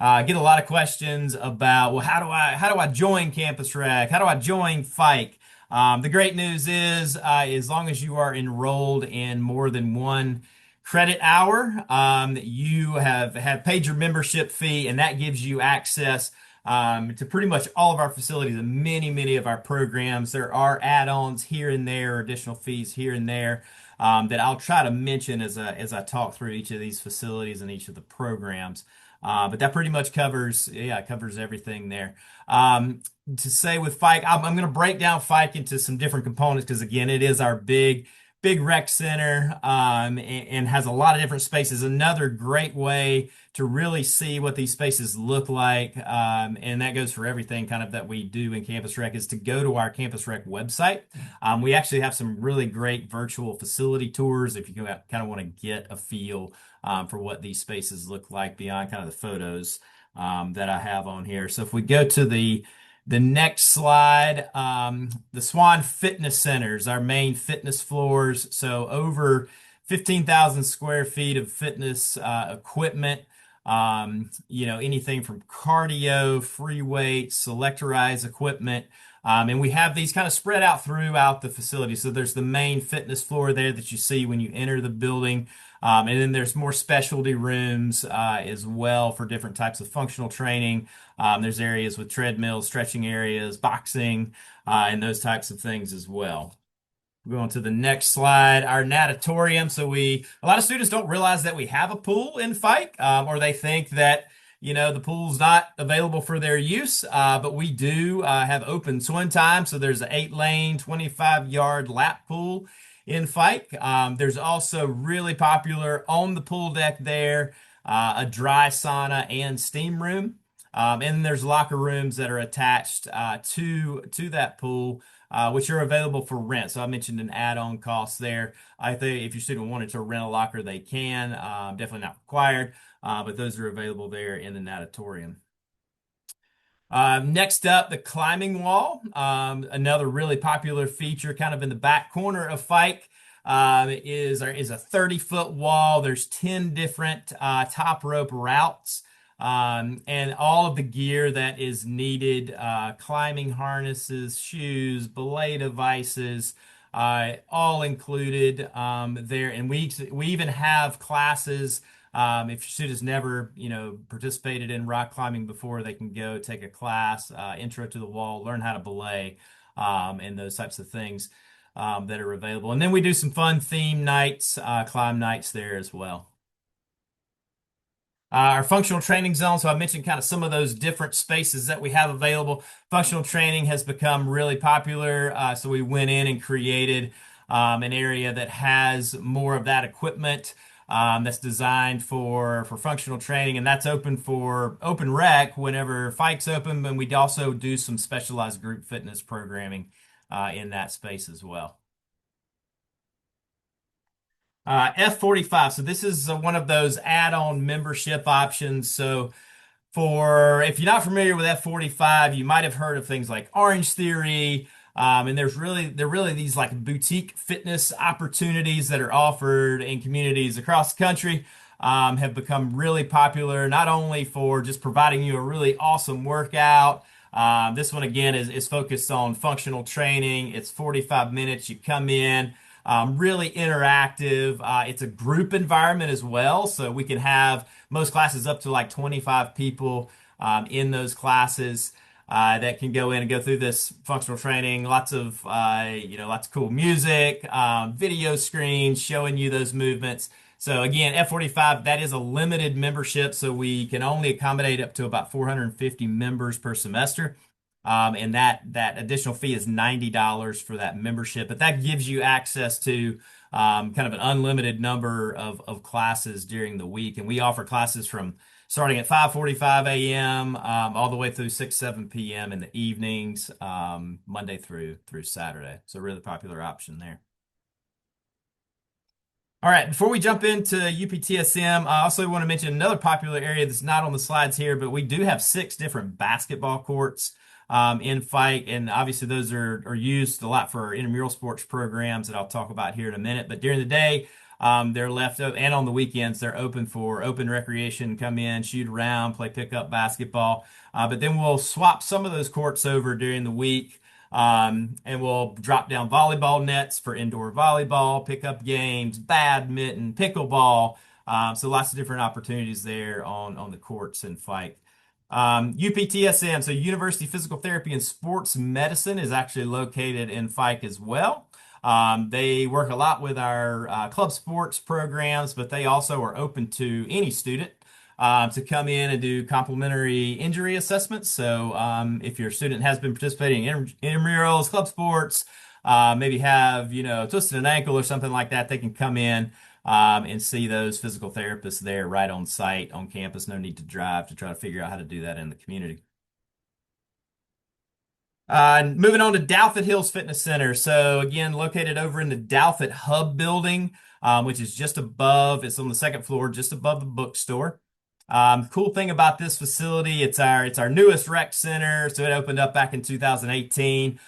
I get a lot of questions about, well, how do I join Campus Rec? How do I join Fike? The great news is, as long as you are enrolled in more than one credit hour, you have paid your membership fee, and that gives you access to pretty much all of our facilities and many of our programs. There are add-ons here and there, additional fees here and there that I'll try to mention as I talk through each of these facilities and each of the programs. But that pretty much covers everything there. To say with Fike, I'm going to break down Fike into some different components because again, it is our big rec center and has a lot of different spaces. Another great way to really see what these spaces look like, and that goes for everything kind of that we do in Campus Rec, is to go to our Campus Rec website. We actually have some really great virtual facility tours if you kind of want to get a feel for what these spaces look like beyond kind of the photos that I have on here. So if we go to the next slide, the Swan Fitness Centers, our main fitness floors. So over 15,000 square feet of fitness equipment. Anything from cardio, free weights, selectorized equipment. And we have these kind of spread out throughout the facility. So there's the main fitness floor there that you see when you enter the building. And then there's more specialty rooms as well for different types of functional training. There's areas with treadmills, stretching areas, boxing, and those types of things as well. Going to the next slide, our natatorium. So a lot of students don't realize that we have a pool in Fike, or they think that, the pool's not available for their use, but we do have open swim time. So there's an 8-lane, 25-yard lap pool in Fike. There's also really popular on the pool deck there, a dry sauna and steam room. And there's locker rooms that are attached to that pool, which are available for rent. So I mentioned an add-on cost there. I think if your student wanted to rent a locker, they can. Definitely not required, but those are available there in the natatorium. Next up, the climbing wall, another really popular feature kind of in the back corner of Fike. Is a 30-foot wall. There's 10 different top rope routes. And all of the gear that is needed, climbing harnesses, shoes, belay devices, all included there. And we even have classes. If your students never, participated in rock climbing before, they can go take a class, intro to the wall, learn how to belay, and those types of things that are available. And then we do some fun theme nights, climb nights there as well. Our functional training zone. So I mentioned kind of some of those different spaces that we have available. Functional training has become really popular. So we went in and created an area that has more of that equipment that's designed for functional training. And that's open for open rec whenever Fike's open. And we also do some specialized group fitness programming in that space as well. F45. So this is one of those add-on membership options. So if you're not familiar with F45, you might have heard of things like Orange Theory. And they're really these like boutique fitness opportunities that are offered in communities across the country. have become really popular, not only for just providing you a really awesome workout. This one again is focused on functional training. It's 45 minutes. You come in, really interactive. It's a group environment as well, so we can have most classes up to like 25 people in those classes. That can go in and go through this functional training. Lots of cool music, video screens showing you those movements. So again, F45, that is a limited membership, so we can only accommodate up to about 450 members per semester. And that additional fee is $90 for that membership, but that gives you access to kind of an unlimited number of classes during the week. And we offer classes from starting at 5:45 a.m. All the way through 6, 7 p.m. in the evenings, Monday through Saturday. So really popular option there. All right, before we jump into UPTSM, I also want to mention another popular area that's not on the slides here, but we do have 6 different basketball courts in Fike, and obviously those are used a lot for our intramural sports programs that I'll talk about here in a minute. But during the day, they're left open, and on the weekends, they're open for open recreation. Come in, shoot around, play pickup basketball. But then we'll swap some of those courts over during the week. And we'll drop down volleyball nets for indoor volleyball, pickup games, badminton, pickleball. So lots of different opportunities there on the courts in Fike. UPTSM, so University Physical Therapy and Sports Medicine, is actually located in Fike as well. They work a lot with our club sports programs, but they also are open to any student to come in and do complimentary injury assessments. So if your student has been participating in intramurals, club sports, maybe have, twisted an ankle or something like that, they can come in and see those physical therapists there right on site, on campus. No need to drive to try to figure out how to do that in the community. Moving on to Douthit Hills Fitness Center. So again, located over in the Douthit Hub building, which is just above, it's on the second floor, just above the bookstore. Cool thing about this facility, it's our newest rec center, so it opened up back in 2018.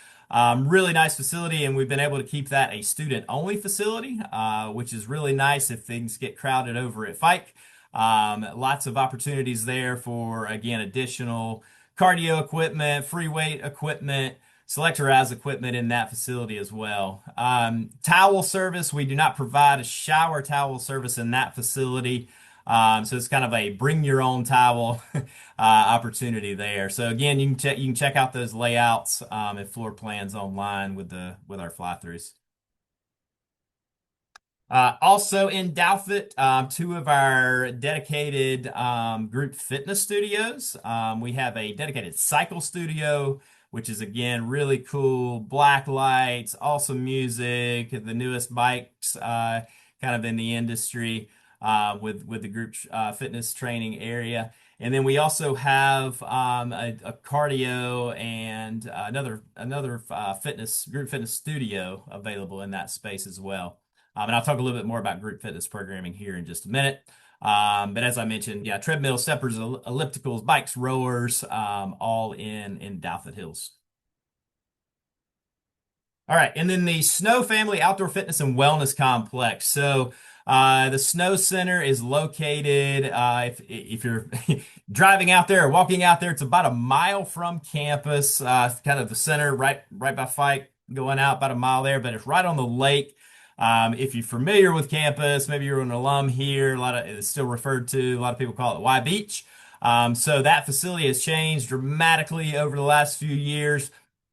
Really nice facility, and we've been able to keep that a student-only facility, which is really nice if things get crowded over at Fike. Lots of opportunities there for, again, additional cardio equipment, free weight equipment, selectorized equipment in that facility as well. Towel service, we do not provide a shower towel service in that facility. So it's kind of a bring your own towel opportunity there. So again, you can check out those layouts and floor plans online with our fly-throughs. Also in Douthit, 2 of our dedicated group fitness studios. We have a dedicated cycle studio, which is again really cool. Black lights, awesome music, the newest bikes kind of in the industry. With the group fitness training area. And then we also have a cardio and another group fitness studio available in that space as well. And I'll talk a little bit more about group fitness programming here in just a minute. But as I mentioned, yeah, treadmills, steppers, ellipticals, bikes, rowers, all in Douthit Hills. All right, and then the Snow Family Outdoor Fitness and Wellness Complex. So the Snow Center is located, if you're driving out there or walking out there, it's about a mile from campus, kind of the center, right by Fike, going out about a mile there, but it's right on the lake. If you're familiar with campus, maybe you're an alum here, it's still referred to, a lot of people call it Y Beach. So that facility has changed dramatically over the last few years.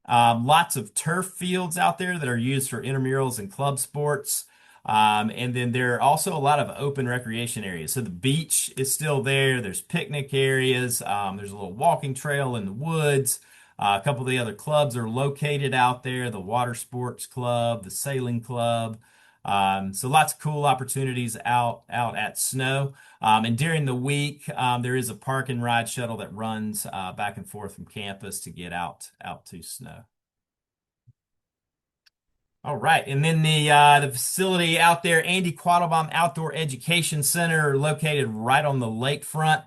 Lots of turf fields out there that are used for intramurals and club sports. And then there are also a lot of open recreation areas. So the beach is still there. There's picnic areas. There's a little walking trail in the woods. A couple of the other clubs are located out there. The Water Sports Club, the Sailing Club. So lots of cool opportunities out at Snow. And during the week, there is a park and ride shuttle that runs back and forth from campus to get out to Snow. All right, and then the facility out there, Andy Quattlebaum Outdoor Education Center, located right on the lakefront.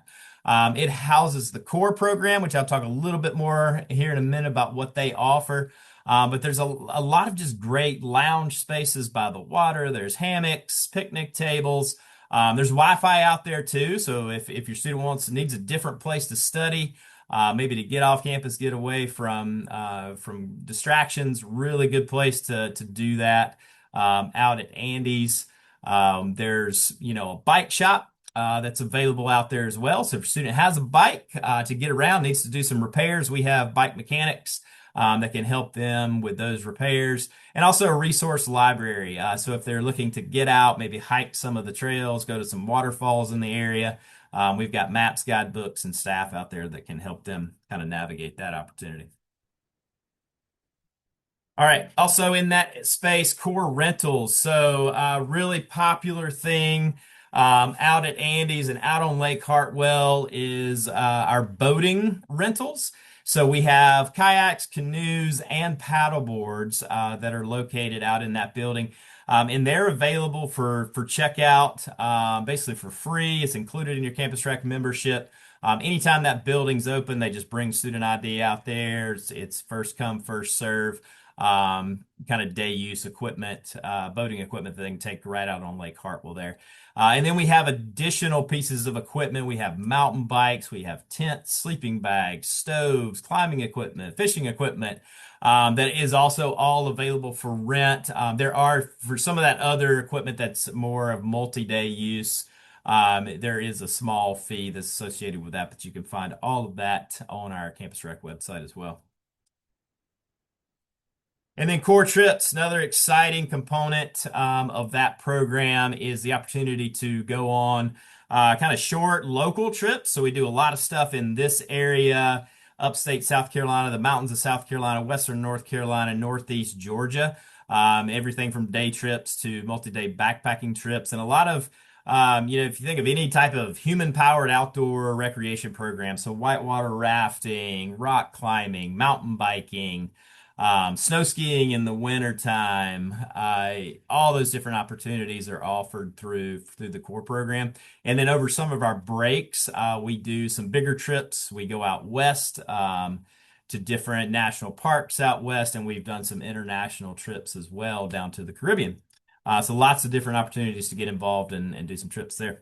It houses the core program, which I'll talk a little bit more here in a minute about what they offer. But there's a lot of just great lounge spaces by the water. There's hammocks, picnic tables, There's Wi-Fi out there too, so if your student needs a different place to study, maybe to get off campus, get away from distractions, really good place to do that out at Andy's. There's a bike shop that's available out there as well. So if a student has a bike to get around, needs to do some repairs, we have bike mechanics that can help them with those repairs, and also a resource library. So if they're looking to get out, maybe hike some of the trails, go to some waterfalls in the area, we've got maps, guidebooks, and staff out there that can help them kind of navigate that opportunity. All right. Also in that space, core rentals. So really popular thing out at Andy's and out on Lake Hartwell is our boating rentals. So we have kayaks, canoes, and paddle boards that are located out in that building. And they're available for checkout basically for free. It's included in your Campus Rec membership. Anytime that building's open, they just bring student ID out there. It's first come, first serve kind of day use equipment, boating equipment that they can take right out on Lake Hartwell there. And then we have additional pieces of equipment. We have mountain bikes, we have tents, sleeping bags, stoves, climbing equipment, fishing equipment. That is also all available for rent. There are, for some of that other equipment that's more of multi-day use, there is a small fee that's associated with that, but you can find all of that on our Campus Rec website as well. And then core trips, another exciting component of that program is the opportunity to go on kind of short local trips. So we do a lot of stuff in this area, upstate South Carolina, the mountains of South Carolina, western North Carolina, northeast Georgia. Everything from day trips to multi-day backpacking trips, and a lot of if you think of any type of human-powered outdoor recreation program, so whitewater rafting, rock climbing, mountain biking, snow skiing in the wintertime, all those different opportunities are offered through the core program. And then over some of our breaks, we do some bigger trips. We go out west to different national parks out west, and we've done some international trips as well down to the Caribbean. So lots of different opportunities to get involved and do some trips there.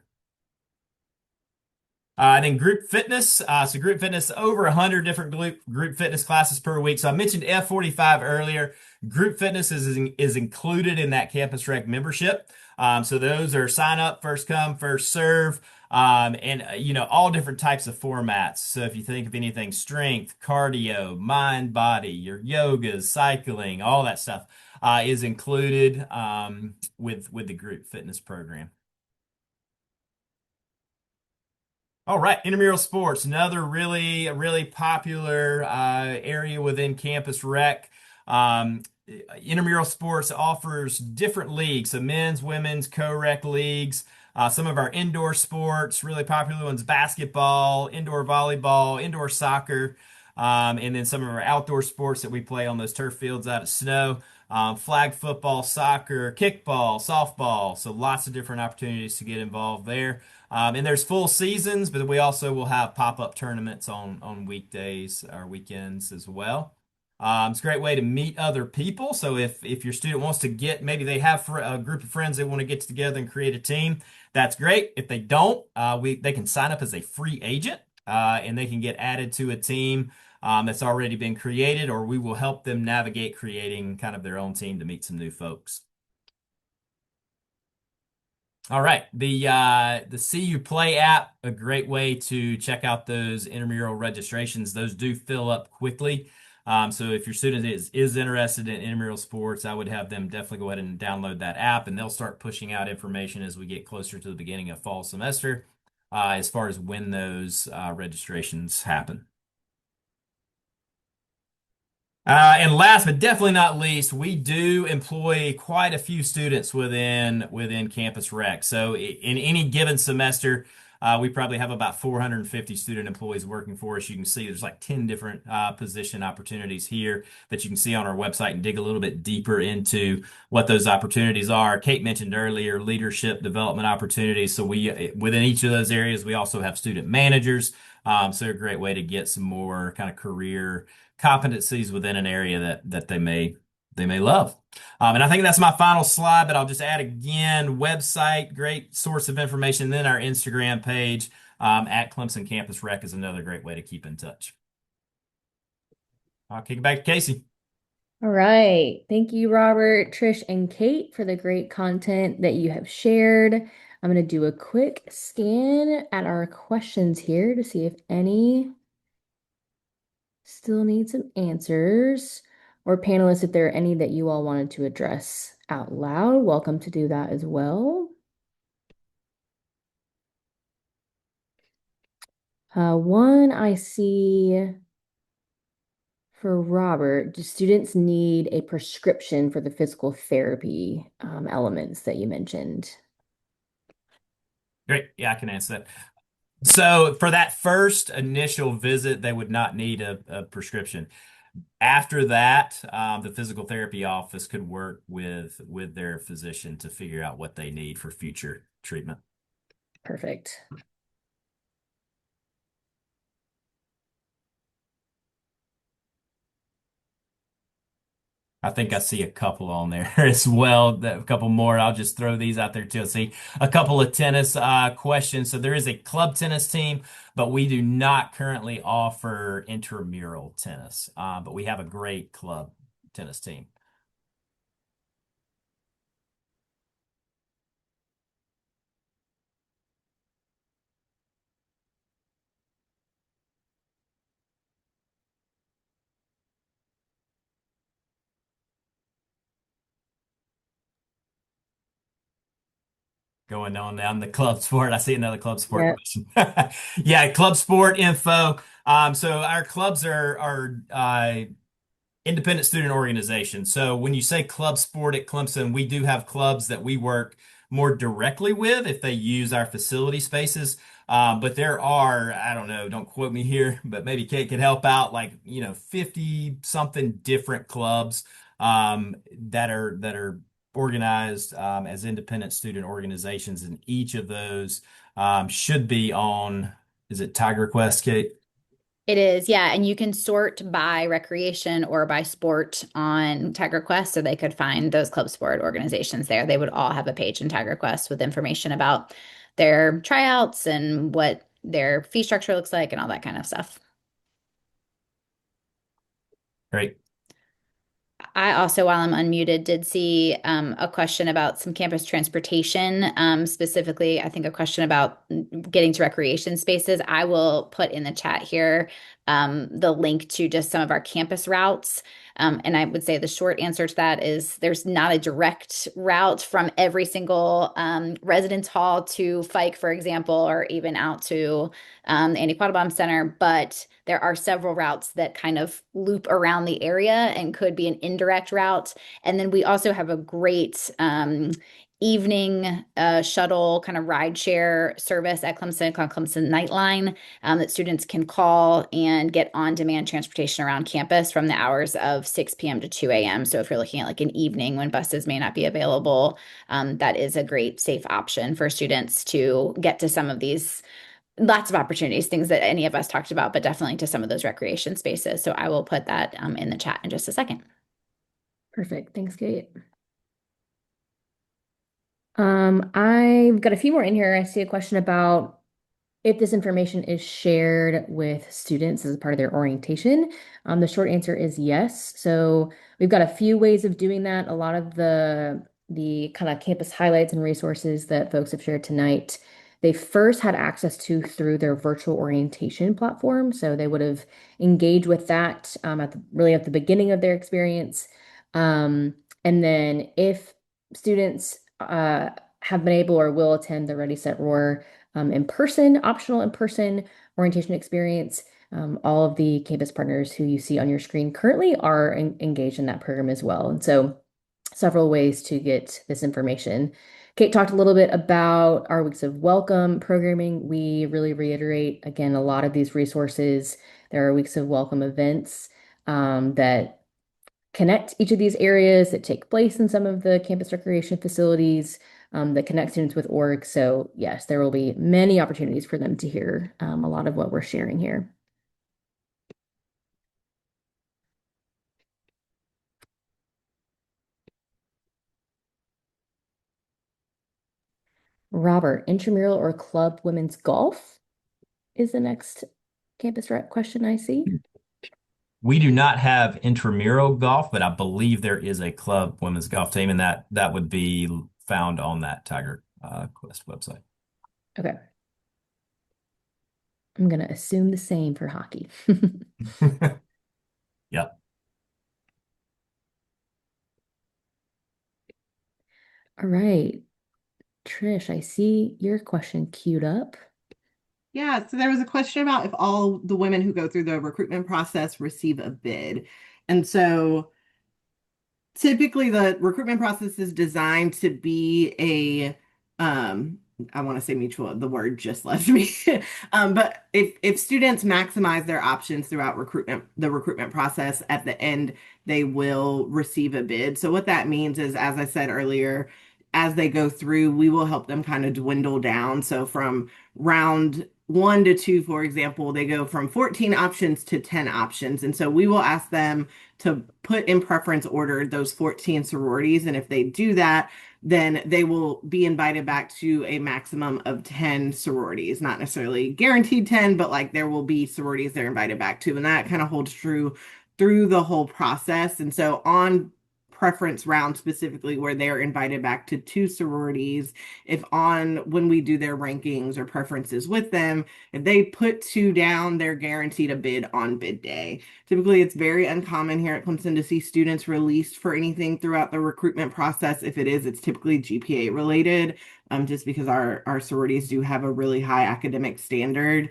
And then group fitness. So group fitness, over 100 different group fitness classes per week. So I mentioned F45 earlier. Group fitness is included in that Campus Rec membership. So those are sign up, first come, first serve, and all different types of formats. So if you think of anything, strength, cardio, mind, body, your yogas, cycling, all that stuff is included with the group fitness program. All right, intramural sports, another really popular area within Campus Rec. Intramural sports offers different leagues, so men's, women's, co-rec leagues. Some of our indoor sports, really popular ones, basketball, indoor volleyball, indoor soccer, and then some of our outdoor sports that we play on those turf fields out of snow. Flag football, soccer, kickball, softball. So lots of different opportunities to get involved there. And there's full seasons, but we also will have pop-up tournaments on weekdays or weekends as well. It's a great way to meet other people. So if your student wants to maybe they have a group of friends they want to get together and create a team, that's great. If they don't, they can sign up as a free agent, and they can get added to a team that's already been created, or we will help them navigate creating kind of their own team to meet some new folks. All right, the CU Play app, a great way to check out those intramural registrations. Those do fill up quickly. So if your student is interested in intramural sports, I would have them definitely go ahead and download that app, and they'll start pushing out information as we get closer to the beginning of fall semester as far as when those registrations happen. And last but definitely not least, we do employ quite a few students within Campus Rec. So in any given semester, we probably have about 450 student employees working for us. You can see there's like 10 different position opportunities here that you can see on our website and dig a little bit deeper into what those opportunities are. Kate mentioned earlier leadership development opportunities. So within each of those areas, we also have student managers. So a great way to get some more kind of career competencies within an area that they may they may love. And I think that's my final slide, but I'll just add again, website, great source of information. Then our Instagram page at Clemson Campus Rec is another great way to keep in touch. I'll kick it back to Casey. All right. Thank you, Robert, Trish, and Kate, for the great content that you have shared. I'm going to do a quick scan at our questions here to see if any still need some answers. Or panelists, if there are any that you all wanted to address out loud, welcome to do that as well. One I see for Robert, do students need a prescription for the physical therapy elements that you mentioned? Great. Yeah, I can answer that. So for that first initial visit, they would not need a prescription. After that, the physical therapy office could work with their physician to figure out what they need for future treatment. Perfect. I think I see a couple on there as well. A couple more. I'll just throw these out there too. See a couple of tennis questions. So there is a club tennis team, but we do not currently offer intramural tennis. But we have a great club tennis team. Going on down the club sport. I see another club sport Yeah. question. Yeah, club sport info. So our clubs are independent student organization. So when you say club sport at Clemson, we do have clubs that we work more directly with if they use our facility spaces. But there are, I don't know, don't quote me here, but maybe Kate could help out, like, 50 something different clubs that are organized as independent student organizations. And each of those should be on, is it Tiger Quest, Kate? It is, yeah. And you can sort by recreation or by sport on Tiger Quest, so they could find those club sport organizations there. They would all have a page in Tiger Quest with information about their tryouts and what their fee structure looks like and all that kind of stuff. Great. I also, while I'm unmuted, did see a question about some campus transportation. Specifically, I think a question about getting to recreation spaces. I will put in the chat here the link to just some of our campus routes. And I would say the short answer to that is there's not a direct route from every single residence hall to Fike, for example, or even out to the Andy Quattlebaum Center, but there are several routes that kind of loop around the area and could be an indirect route. And then we also have a great evening shuttle kind of ride share service at Clemson called Clemson Nightline that students can call and get on-demand transportation around campus from the hours of 6 p.m. to 2 a.m. So if you're looking at like an evening when buses may not be available, that is a great safe option for students to get to some of these lots of opportunities, things that any of us talked about, but definitely to some of those recreation spaces. So I will put that in the chat in just a second. Perfect. Thanks, Kate. I've got a few more in here. I see a question about if this information is shared with students as part of their orientation. The short answer is yes. So we've got a few ways of doing that. A lot of the kind of campus highlights and resources that folks have shared tonight, they first had access to through their virtual orientation platform. So they would have engaged with that really at the beginning of their experience. And then if students have been able or will attend the Ready Set Roar in person, optional in person orientation experience. All of the campus partners who you see on your screen currently are engaged in that program as well. And so several ways to get this information. Kate talked a little bit about our weeks of welcome programming. We really reiterate, again, a lot of these resources. There are weeks of welcome events that connect each of these areas that take place in some of the campus recreation facilities that connect students with org. So yes, there will be many opportunities for them to hear a lot of what we're sharing here. Robert, intramural or club women's golf is the next campus rep question I see. We do not have intramural golf, but I believe there is a club women's golf team, and that would be found on that Tiger Quest website. Okay. I'm going to assume the same for hockey. Yep. All right. Trish, I see your question queued up. Yeah, so there was a question about if all the women who go through the recruitment process receive a bid. And so typically the recruitment process is designed to be a I want to say mutual, the word just left me. But if students maximize their options throughout the recruitment process, at the end they will receive a bid. So what that means is, as I said earlier, as they go through, we will help them kind of dwindle down. So from round 1 to 2, for example, they go from 14 options to 10 options. And so we will ask them to put in preference order those 14 sororities. And if they do that, then they will be invited back to a maximum of 10 sororities, not necessarily guaranteed 10, but like there will be sororities they're invited back to. And that kind of holds true through the whole process. And so on preference round specifically where they're invited back to 2 sororities, if on when we do their rankings or preferences with them, if they put 2 down, they're guaranteed a bid on bid day. Typically, it's very uncommon here at Clemson to see students released for anything throughout the recruitment process. If it is, it's typically GPA related, just because our sororities do have a really high academic standard.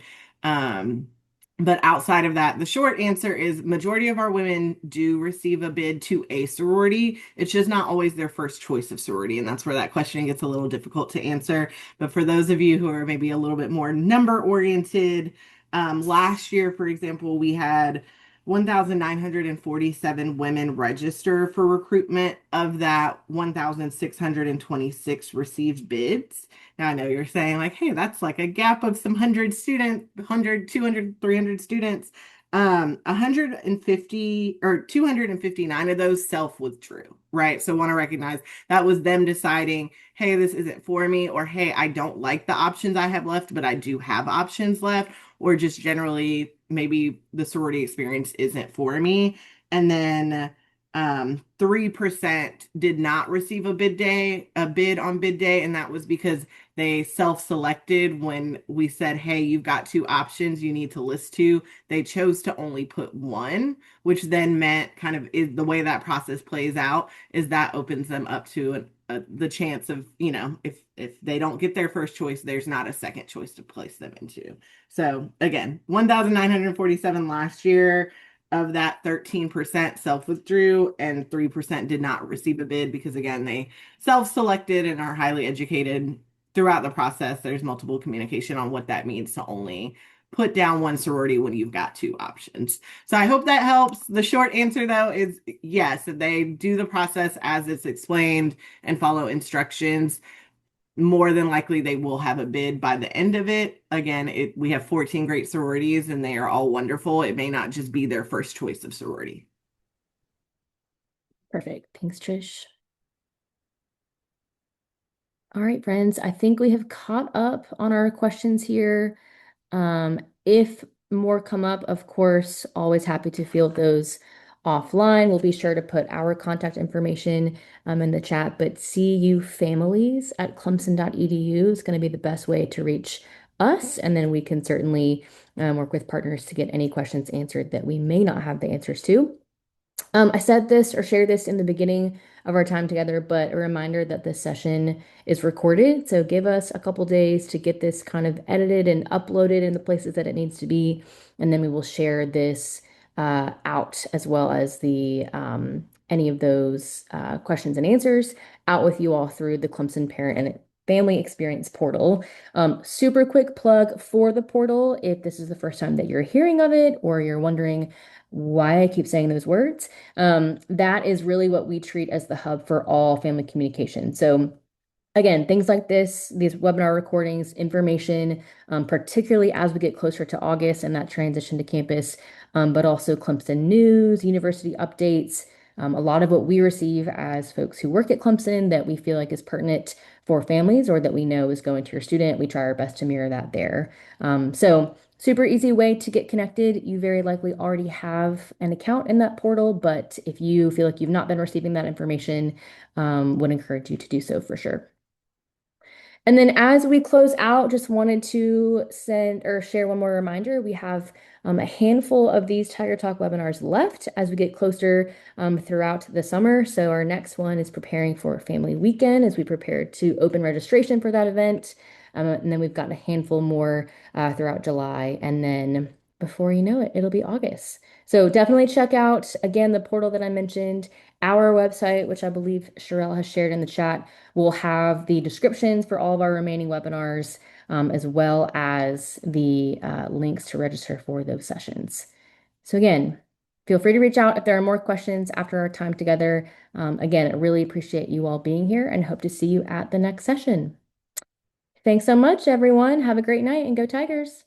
But outside of that, the short answer is majority of our women do receive a bid to a sorority. It's just not always their first choice of sorority. And that's where that question gets a little difficult to answer. But for those of you who are maybe a little bit more number oriented, last year, for example, we had 1,947 women register for recruitment. Of that, 1,626 received bids. Now, I know you're saying like, hey, that's like a gap of some 100, 200, 300 students. 150 or 259 of those self-withdrew, right? So want to recognize that was them deciding, hey, this isn't for me, or hey, I don't like the options I have left, but I do have options left, or just generally maybe the sorority experience isn't for me. And then 3% did not receive a bid on bid day, and that was because they self-selected when we said, hey, you've got 2 options you need to list 2. They chose to only put 1, which then meant kind of is the way that process plays out is that opens them up to the chance of, if they don't get their first choice, there's not a second choice to place them into. So again, 1,947 last year. Of that, 13% self-withdrew and 3% did not receive a bid because, again, they self-selected and are highly educated. Throughout the process, there's multiple communication on what that means to only put down 1 sorority when you've got 2 options. So I hope that helps. The short answer, though, is yes, they do the process as it's explained and follow instructions. More than likely they will have a bid by the end of it. Again, we have 14 great sororities and they are all wonderful. It may not just be their first choice of sorority. Perfect. Thanks, Trish. All right, friends, I think we have caught up on our questions here. If more come up, of course, always happy to field those offline. We'll be sure to put our contact information in the chat, but cufamilies@clemson.edu is going to be the best way to reach us. And then we can certainly work with partners to get any questions answered that we may not have the answers to. I said this or shared this in the beginning of our time together, but a reminder that this session is recorded. So give us a couple days to get this kind of edited and uploaded in the places that it needs to be. And then we will share this out as well as the any of those questions and answers out with you all through the Clemson Parent and Family Experience portal. Super quick plug for the portal. If this is the first time that you're hearing of it or you're wondering why I keep saying those words, that is really what we treat as the hub for all family communication. So again, things like this, these webinar recordings, information, particularly as we get closer to August and that transition to campus, but also Clemson news, university updates, a lot of what we receive as folks who work at Clemson that we feel like is pertinent for families or that we know is going to your student. We try our best to mirror that there. So super easy way to get connected. You very likely already have an account in that portal, but if you feel like you've not been receiving that information, would encourage you to do so for sure. And then as we close out, just wanted to send or share one more reminder. We have a handful of these Tiger Talk webinars left as we get closer throughout the summer. So our next one is preparing for Family Weekend as we prepare to open registration for that event. And then we've got a handful more throughout July. And then before you know it, it'll be August. So definitely check out, again, the portal that I mentioned, our website, which I believe Sherelle has shared in the chat. We'll have the descriptions for all of our remaining webinars, as well as the links to register for those sessions. So again, feel free to reach out if there are more questions after our time together. Again, I really appreciate you all being here and hope to see you at the next session. Thanks so much, everyone. Have a great night and go Tigers.